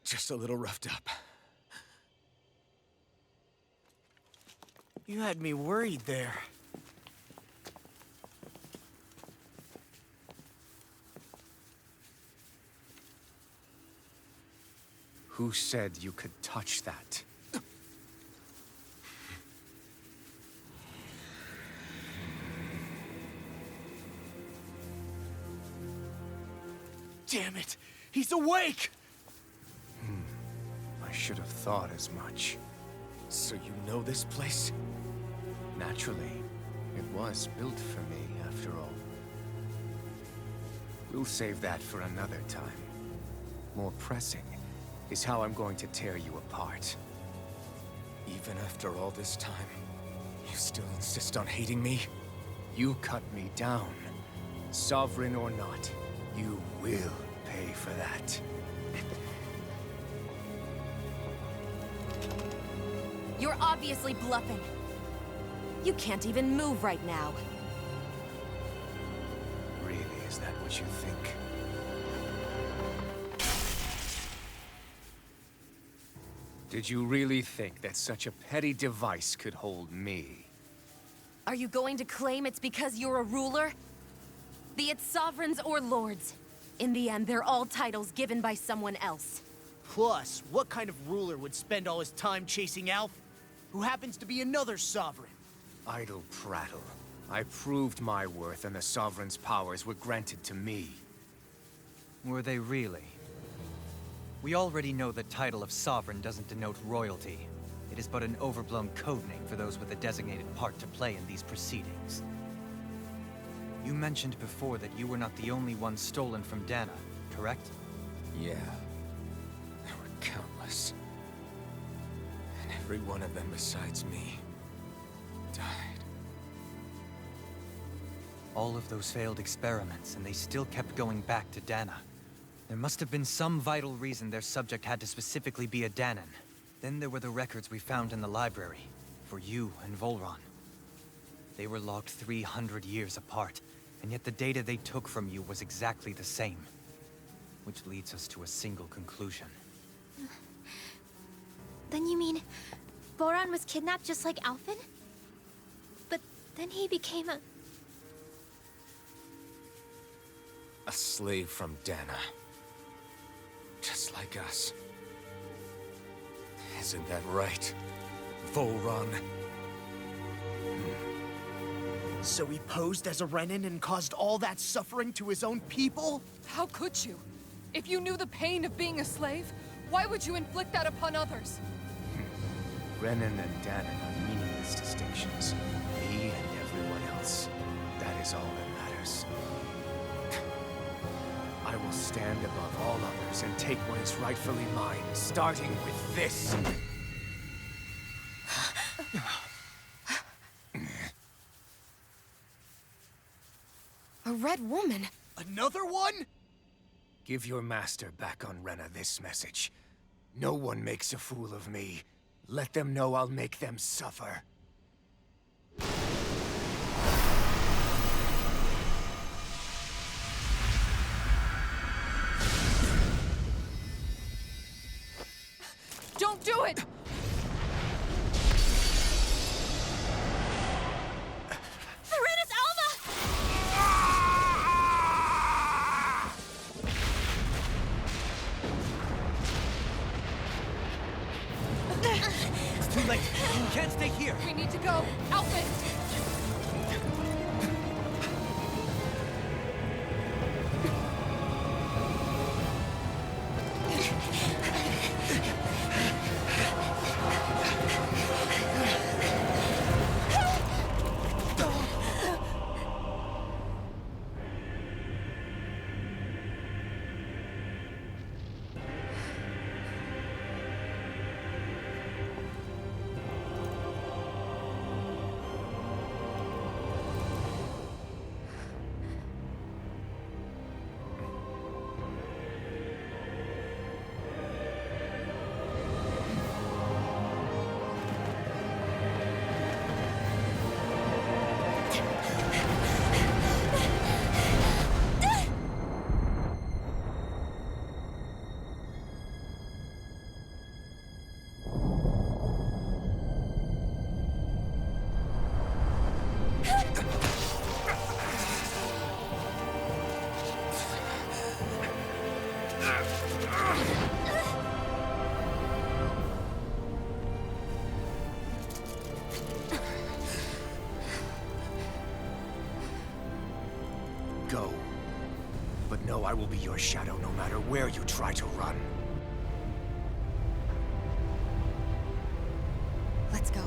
Just a little roughed up. You had me worried there. Who said you could touch that? Damn it! He's awake! I should have thought as much. So you know this place? Naturally, it was built for me, after all. We'll save that for another time. More pressing is how I'm going to tear you apart. Even after all this time, you still insist on hating me? You cut me down. Sovereign or not, you will pay for that. You're obviously bluffing. You can't even move right now. Really, is that what you think? Did you really think that such a petty device could hold me? Are you going to claim it's because you're a ruler? Be it sovereigns or lords. In the end, they're all titles given by someone else. Plus, what kind of ruler would spend all his time chasing Alph, who happens to be another sovereign? Idle prattle. I proved my worth and the Sovereign's powers were granted to me. Were they really? We already know the title of Sovereign doesn't denote royalty. It is but an overblown codename for those with a designated part to play in these proceedings. You mentioned before that you were not the only one stolen from Dana, correct? Yeah. There were countless. And every one of them besides me died. All of those failed experiments, and they still kept going back to Dana. There must have been some vital reason their subject had to specifically be a Danan. Then there were the records we found in the library. were you and Volron. They were locked 300 years apart, and yet the data they took from you was exactly the same. Which leads us to a single conclusion. Then you mean Voron was kidnapped just like Alphen? But then he became a... A slave from Dana. Just like us. Isn't that right, Volron? So he posed as a Renan and caused all that suffering to his own people? How could you? If you knew the pain of being a slave, why would you inflict that upon others? Renan and Danon are meaningless distinctions. Me and everyone else. That is all that matters. I will stand above all others and take what is rightfully mine, starting with this. A red woman? Another one? Give your master back on Rena this message. No one makes a fool of me. Let them know I'll make them suffer. Don't do it! Serenus Alma! It's too late. You can't stay here. We need to go. Alphen! Go. But know I will be your shadow no matter where you try to run. Let's go.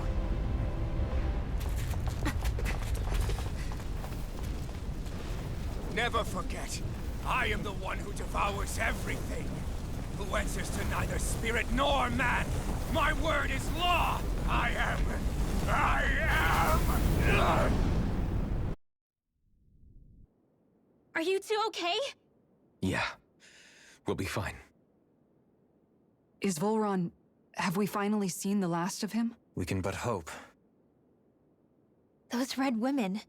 Never forget, I am the one who devours everything. Who answers to neither spirit nor man. My word is law. I am. Are you two okay? Yeah. We'll be fine. Is Volron... have we finally seen the last of him? We can but hope. Those red women.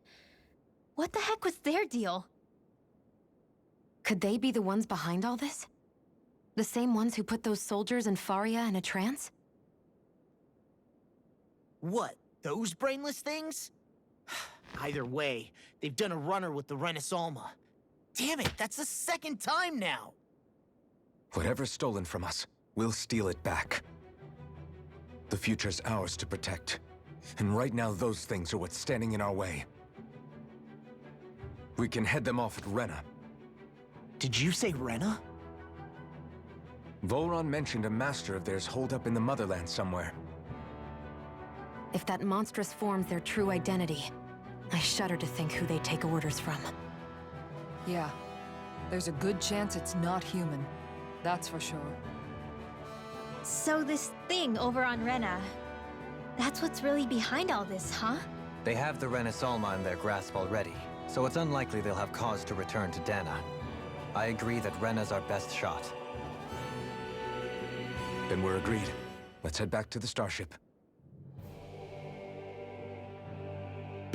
What the heck was their deal? Could they be the ones behind all this? The same ones who put those soldiers in Faria in a trance? What, those brainless things? Either way, they've done a runner with the Renis Alma. Damn it, that's the second time now! Whatever's stolen from us, we'll steal it back. The future's ours to protect. And right now, those things are what's standing in our way. We can head them off at Rena. Did you say Rena? Volron mentioned a master of theirs holed up in the Motherland somewhere. If that monstrous form's their true identity, I shudder to think who they take orders from. Yeah. There's a good chance it's not human. That's for sure. So this thing over on Rena, that's what's really behind all this, huh? They have the Renis Alma in their grasp already, so it's unlikely they'll have cause to return to Dana. I agree that Rena's our best shot. Then we're agreed. Let's head back to the starship.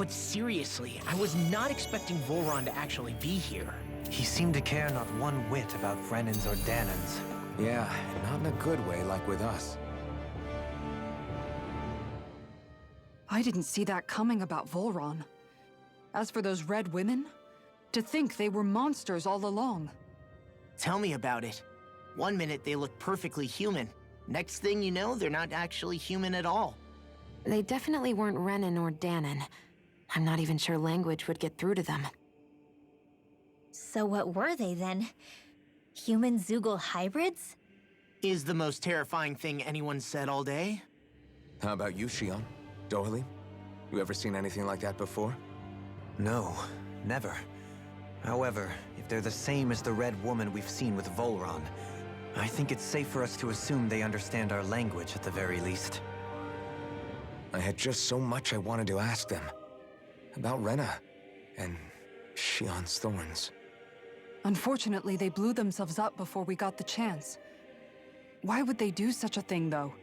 But seriously, I was not expecting Volron to actually be here. He seemed to care not one whit about Renans or Danans. Yeah, not in a good way like with us. I didn't see that coming about Volron. As for those red women, to think they were monsters all along. Tell me about it. One minute they look perfectly human. Next thing you know, they're not actually human at all. They definitely weren't Renan or Danan. I'm not even sure language would get through to them. So what were they then? Human Zoogle hybrids? Is the most terrifying thing anyone said all day? How about you, Shion? Dohalim? You ever seen anything like that before? No, never. However, if they're the same as the Red Woman we've seen with Volron, I think it's safe for us to assume they understand our language at the very least. I had just so much I wanted to ask them. About Rena, and Shion's thorns. Unfortunately, they blew themselves up before we got the chance. Why would they do such a thing, though?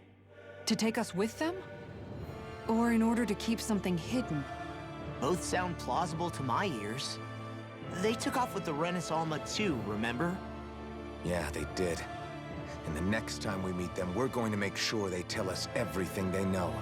To take us with them? Or in order to keep something hidden? Both sound plausible to my ears. They took off with the Renis Alma too, remember? Yeah, they did. And the next time we meet them, we're going to make sure they tell us everything they know.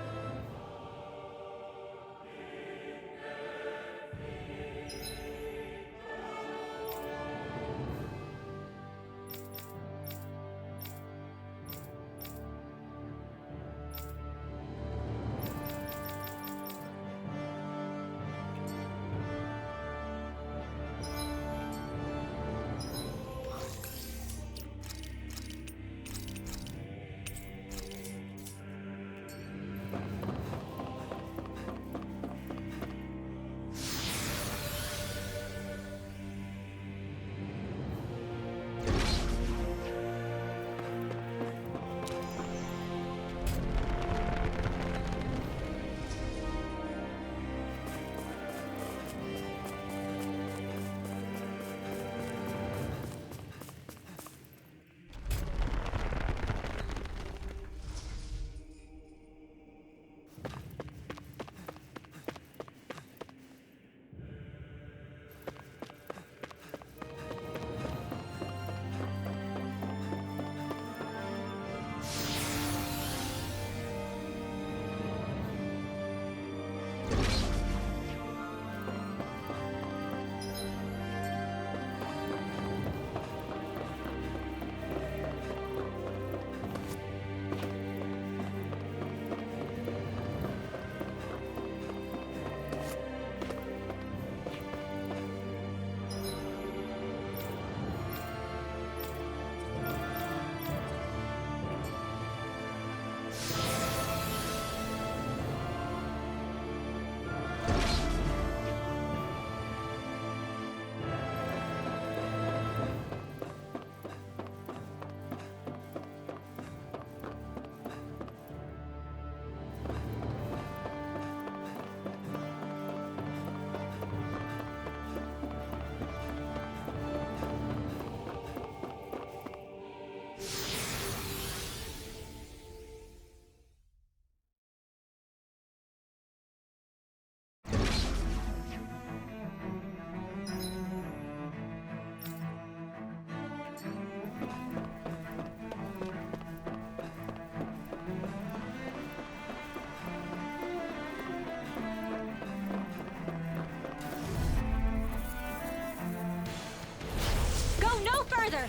No further!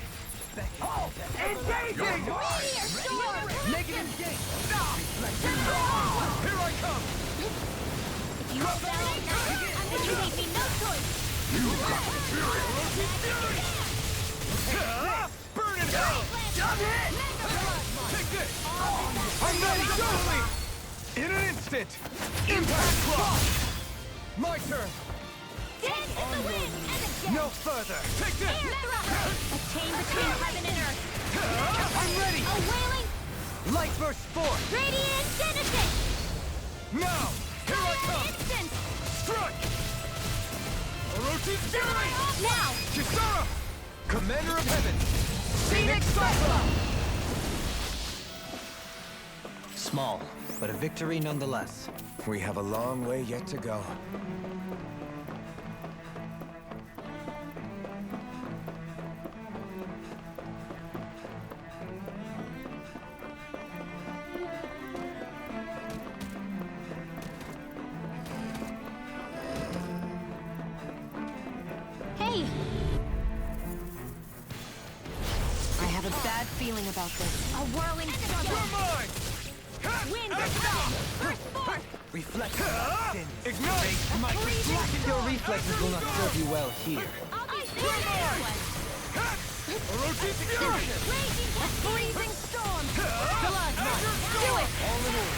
Engaging! Meteor storm! Negative gate! Stop! Here I come! If you hold out all night, I'm gonna leave me no choice! You got the fury! Burn it out! I'm hit! Take this! I'm ready! Go! In an instant! Impact block! My turn! Dance in the wind and again! No further! Take this! Air thrust! A chain between heaven and earth! I'm ready! A wailing Light burst forth! radiant genesis! Now! Here I come! Instant! Strike! Orochi's fury! Now! Kisara! Commander of Heaven! Phoenix Cyclone! Small, but a victory nonetheless. We have a long way yet to go. Hey! I have a bad feeling about this. A whirling storm! Wind First force! Reflex sins. Ignite! Your reflexes will not serve you well here. I'll be there! Orochi's Fury! Raging freezing storm! Blood March! Do it! All in order.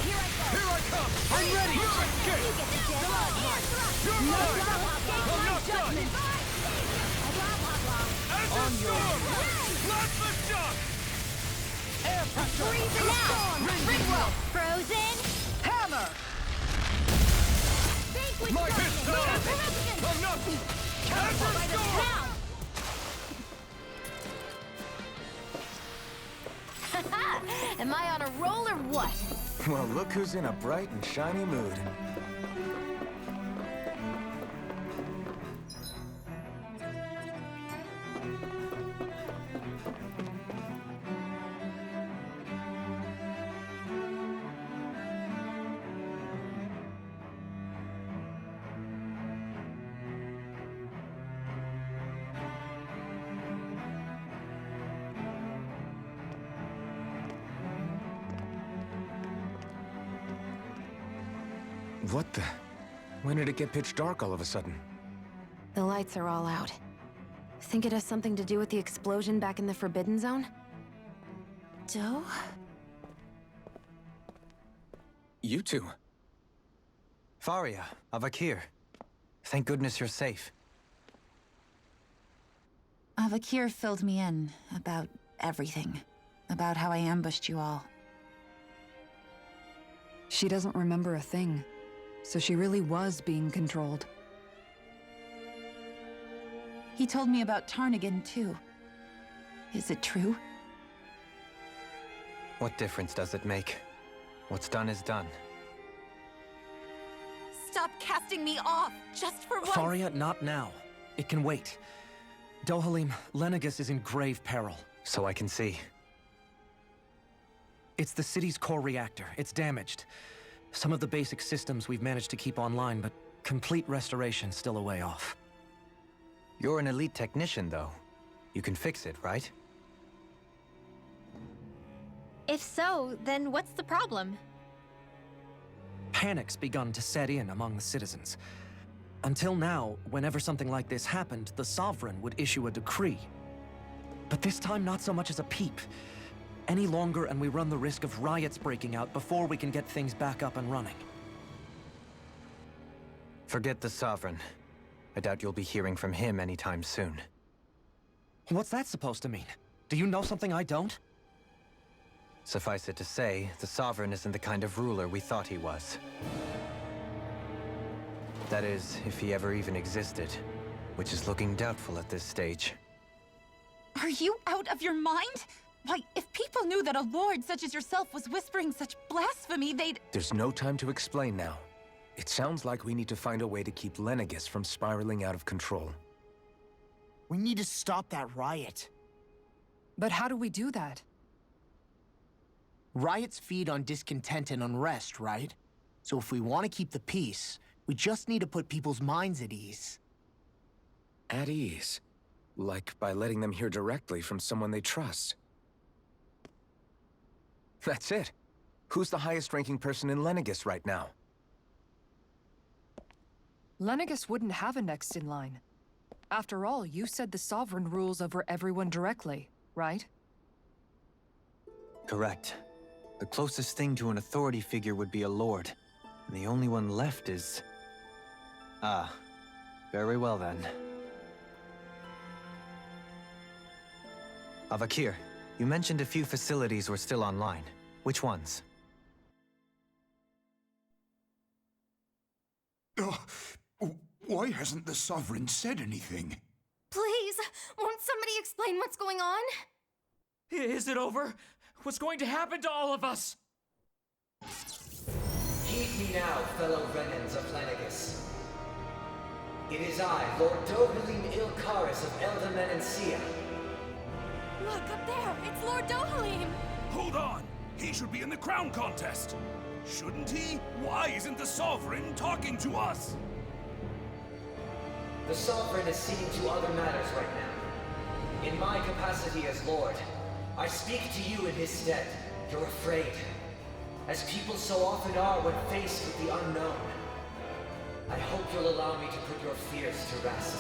Here I go! Here I come! I'm ready! You You escape! get the dead! Blood March! You're No mine! escape I'm my not done! judgment! Blah, blah, blah. Azure Storm! Plasma Shock! Air pressure! Freezing storm! Ringwell! Frozen! Hammer! Vanquish My Dragon! pistol! Corruption! I'm not... Counter by the Azure Storm! pound! Am I on a roll or what? Well, look who's in a bright and shiny mood. What the? When did it get pitch dark all of a sudden? The lights are all out. Think it has something to do with the explosion back in the Forbidden Zone? Doe? You two. Faria, Avakir. Thank goodness you're safe. Avakir filled me in about everything. About how I ambushed you all. She doesn't remember a thing, so she really was being controlled. He told me about Tarnigan, too. Is it true? What difference does it make? What's done is done. Stop casting me off, just for once! Faria, not now. It can wait. Dohalim, Lenegis is in grave peril. So I can see. It's the city's core reactor. It's damaged. Some of the basic systems we've managed to keep online, but complete restoration's still a way off. You're an elite technician, though. You can fix it, right? If so, then what's the problem? Panic's begun to set in among the citizens. Until now, whenever something like this happened, the Sovereign would issue a decree. But this time, not so much as a peep. Any longer, and we run the risk of riots breaking out before we can get things back up and running. Forget the Sovereign. I doubt you'll be hearing from him anytime soon. What's that supposed to mean? Do you know something I don't? Suffice it to say, the Sovereign isn't the kind of ruler we thought he was. That is, if he ever even existed, which is looking doubtful at this stage. Are you out of your mind? Why, if people knew that a lord such as yourself was whispering such blasphemy, they'd... There's no time to explain now. It sounds like we need to find a way to keep Lenegis from spiraling out of control. We need to stop that riot. But how do we do that? Riots feed on discontent and unrest, right? So if we want to keep the peace, we just need to put people's minds at ease. At ease? Like by letting them hear directly from someone they trust. That's it. Who's the highest-ranking person in Lenegis right now? Lenegis wouldn't have a next in line. After all, you said the Sovereign rules over everyone directly, right? Correct. The closest thing to an authority figure would be a lord. And the only one left is... Ah. Very well then. Avakir, you mentioned a few facilities were still online. Which ones? Why hasn't the Sovereign said anything? Please, won't somebody explain what's going on? Is it over? What's going to happen to all of us? Heed me now, fellow Renans of Lenegus. It is I, Lord Dohalim Ilkaris of Elda Menancia. Look, up there! It's Lord Dohalim! Hold on! He should be in the crown contest! Shouldn't he? Why isn't the Sovereign talking to us? The Sovereign is seeing to other matters right now. In my capacity as Lord, I speak to you in his stead. You're afraid, as people so often are when faced with the unknown. I hope you'll allow me to put your fears to rest.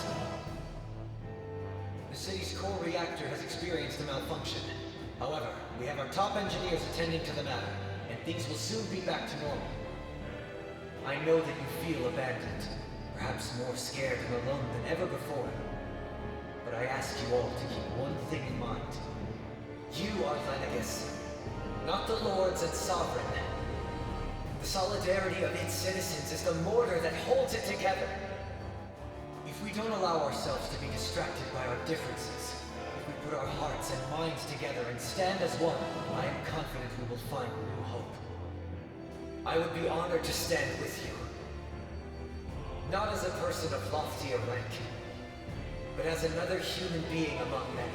The city's core reactor has experienced a malfunction. However, we have our top engineers attending to the matter, and things will soon be back to normal. I know that you feel abandoned, perhaps more scared and alone than ever before. But I ask you all to keep one thing in mind. You are Lenegus, not the Lords and Sovereign. The solidarity of its citizens is the mortar that holds it together. If we don't allow ourselves to be distracted by our differences, if we put our hearts and minds together and stand as one, I am confident we will find new hope. I would be honored to stand with you. Not as a person of loftier rank, but as another human being among many.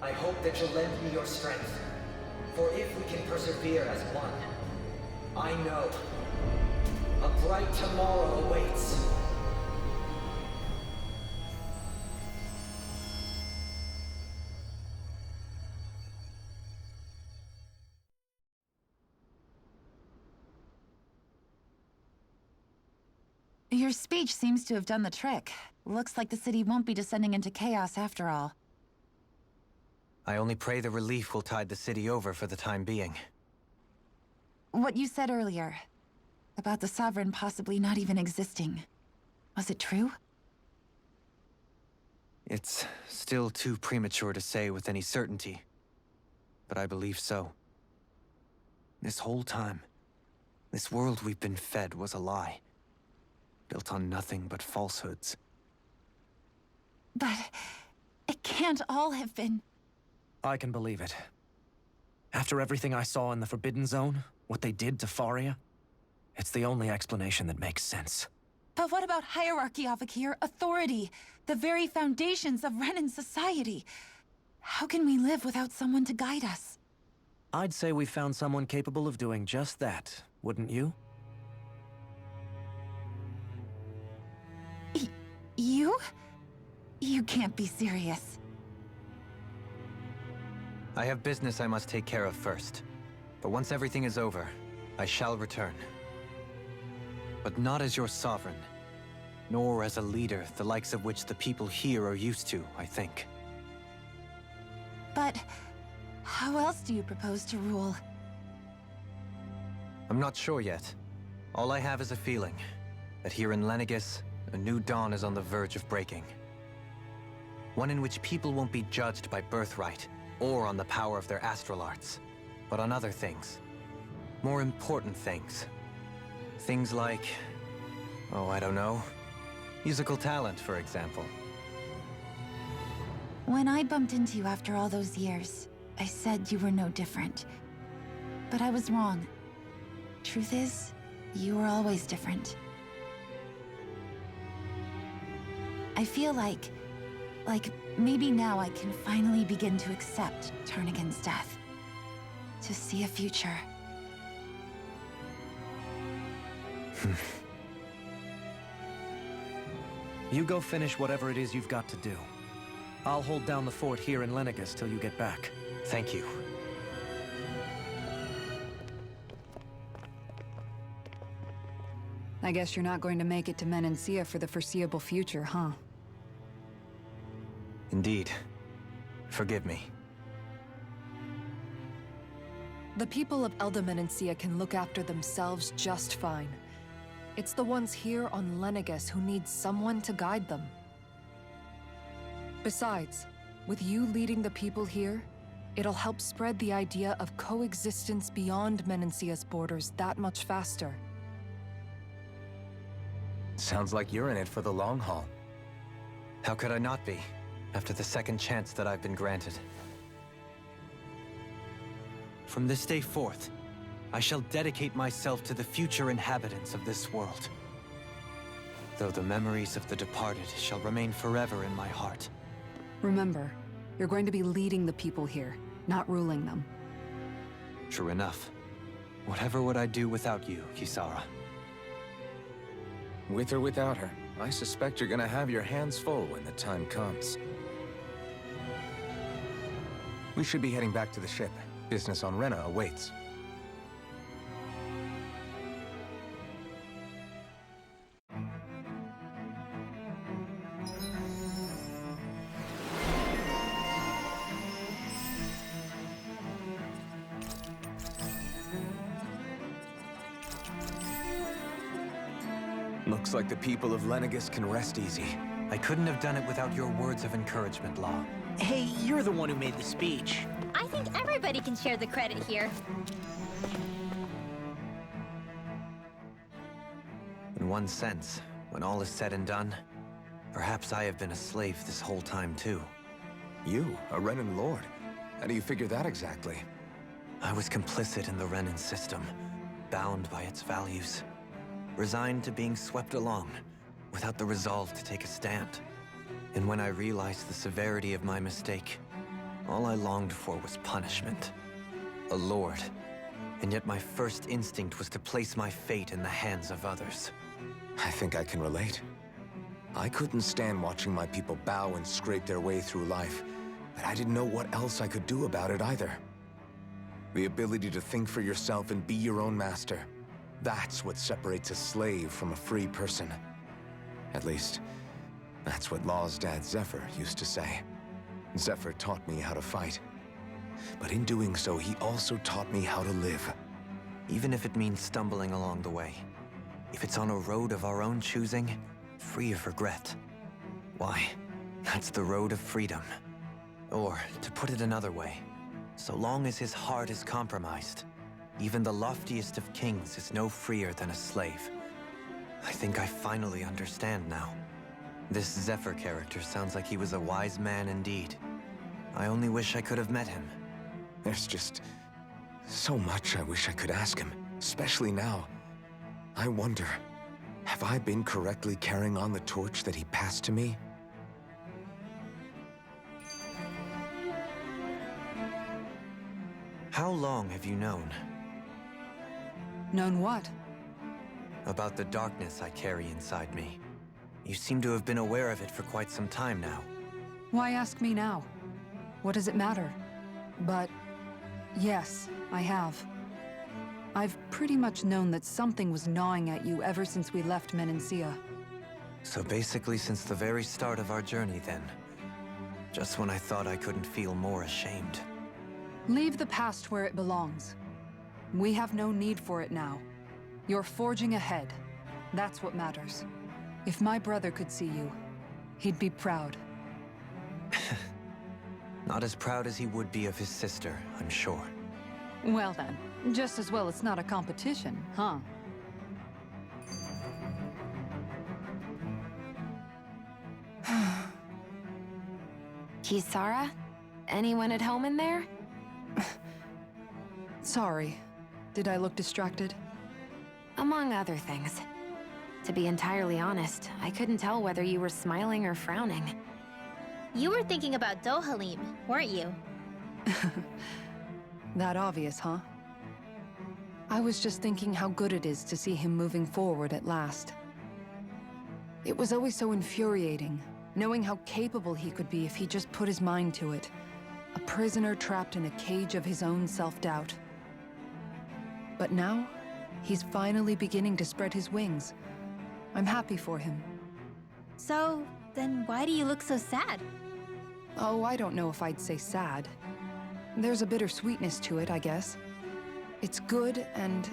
I hope that you'll lend me your strength, for if we can persevere as one, I know a bright tomorrow awaits. Your speech seems to have done the trick. Looks like the city won't be descending into chaos after all. I only pray the relief will tide the city over for the time being. What you said earlier, about the Sovereign possibly not even existing, was it true? It's still too premature to say with any certainty, but I believe so. This whole time, this world we've been fed was a lie, built on nothing but falsehoods. But it can't all have been... I can believe it. After everything I saw in the Forbidden Zone, what they did to Faria, it's the only explanation that makes sense. But what about hierarchy, Avakir? Authority? The very foundations of Renan society? How can we live without someone to guide us? I'd say we found someone capable of doing just that, wouldn't you? You? You can't be serious. I have business I must take care of first. But once everything is over, I shall return. But not as your sovereign, nor as a leader the likes of which the people here are used to, I think. But how else do you propose to rule? I'm not sure yet. All I have is a feeling that here in Lenegus, a new dawn is on the verge of breaking. One in which people won't be judged by birthright or on the power of their astral arts, but on other things. More important things. Things like, oh, I don't know, musical talent, for example. When I bumped into you after all those years, I said you were no different. But I was wrong. Truth is, you were always different. I feel like maybe now I can finally begin to accept Turnagain's death. To see a future. You go finish whatever it is you've got to do. I'll hold down the fort here in Lenegus till you get back. Thank you. I guess you're not going to make it to Menancia for the foreseeable future, huh? Indeed. Forgive me. The people of Elda Menancia can look after themselves just fine. It's the ones here on Lenegus who need someone to guide them. Besides, with you leading the people here, it'll help spread the idea of coexistence beyond Menancia's borders that much faster. Sounds like you're in it for the long haul. How could I not be, after the second chance that I've been granted? From this day forth, I shall dedicate myself to the future inhabitants of this world. Though the memories of the departed shall remain forever in my heart. Remember, you're going to be leading the people here, not ruling them. True enough. Whatever would I do without you, Kisara? With or without her, I suspect you're gonna have your hands full when the time comes. We should be heading back to the ship. Business on Rena awaits. Looks like the people of Lenegis can rest easy. I couldn't have done it without your words of encouragement, Law. Hey, you're the one who made the speech. I think everybody can share the credit here. In one sense, when all is said and done, perhaps I have been a slave this whole time too. You, a Renan Lord? How do you figure that exactly? I was complicit in the Renan system, bound by its values. Resigned to being swept along, without the resolve to take a stand. And when I realized the severity of my mistake, all I longed for was punishment. A lord. And yet my first instinct was to place my fate in the hands of others. I think I can relate. I couldn't stand watching my people bow and scrape their way through life, but I didn't know what else I could do about it either. The ability to think for yourself and be your own master. That's what separates a slave from a free person. At least, that's what Law's dad Zephyr used to say. Zephyr taught me how to fight. But in doing so, he also taught me how to live. Even if it means stumbling along the way. If it's on a road of our own choosing, free of regret. Why, that's the road of freedom. Or, to put it another way, so long as his heart is compromised, even the loftiest of kings is no freer than a slave. I think I finally understand now. This Zephyr character sounds like he was a wise man indeed. I only wish I could have met him. There's just so much I wish I could ask him, especially now. I wonder, have I been correctly carrying on the torch that he passed to me? How long have you known? Known what? About the darkness I carry inside me. You seem to have been aware of it for quite some time now. Why ask me now? What does it matter? But yes, I have. I've pretty much known that something was gnawing at you ever since we left Menancia. So basically since the very start of our journey then. Just when I thought I couldn't feel more ashamed. Leave the past where it belongs. We have no need for it now. You're forging ahead. That's what matters. If my brother could see you, he'd be proud. Not as proud as he would be of his sister, I'm sure. Well then, just as well it's not a competition, huh? Kisara? Anyone at home in there? Sorry. Did I look distracted? Among other things. To be entirely honest, I couldn't tell whether you were smiling or frowning. You were thinking about Dohalim, weren't you? That obvious, huh? I was just thinking how good it is to see him moving forward at last. It was always so infuriating, knowing how capable he could be if he just put his mind to it. A prisoner trapped in a cage of his own self-doubt. But now, he's finally beginning to spread his wings. I'm happy for him. So, then why do you look so sad? Oh, I don't know if I'd say sad. There's a bittersweetness to it, I guess. It's good and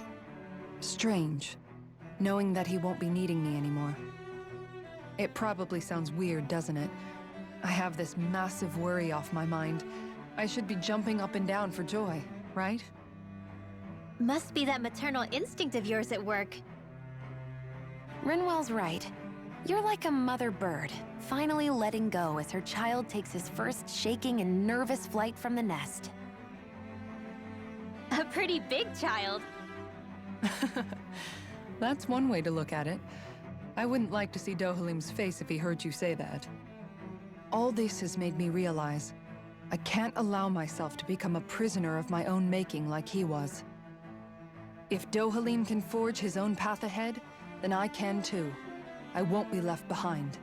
strange, knowing that he won't be needing me anymore. It probably sounds weird, doesn't it? I have this massive worry off my mind. I should be jumping up and down for joy, right? Must be that maternal instinct of yours at work. Rinwell's right. You're like a mother bird, finally letting go as her child takes his first shaking and nervous flight from the nest. A pretty big child. That's one way to look at it. I wouldn't like to see Dohalim's face if he heard you say that. All this has made me realize I can't allow myself to become a prisoner of my own making like he was. If Dohalim can forge his own path ahead, then I can too. I won't be left behind.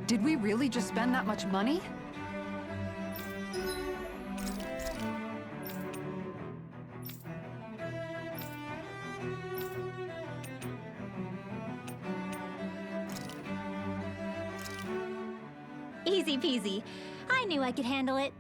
Did we really just spend that much money? Easy peasy. I knew I could handle it.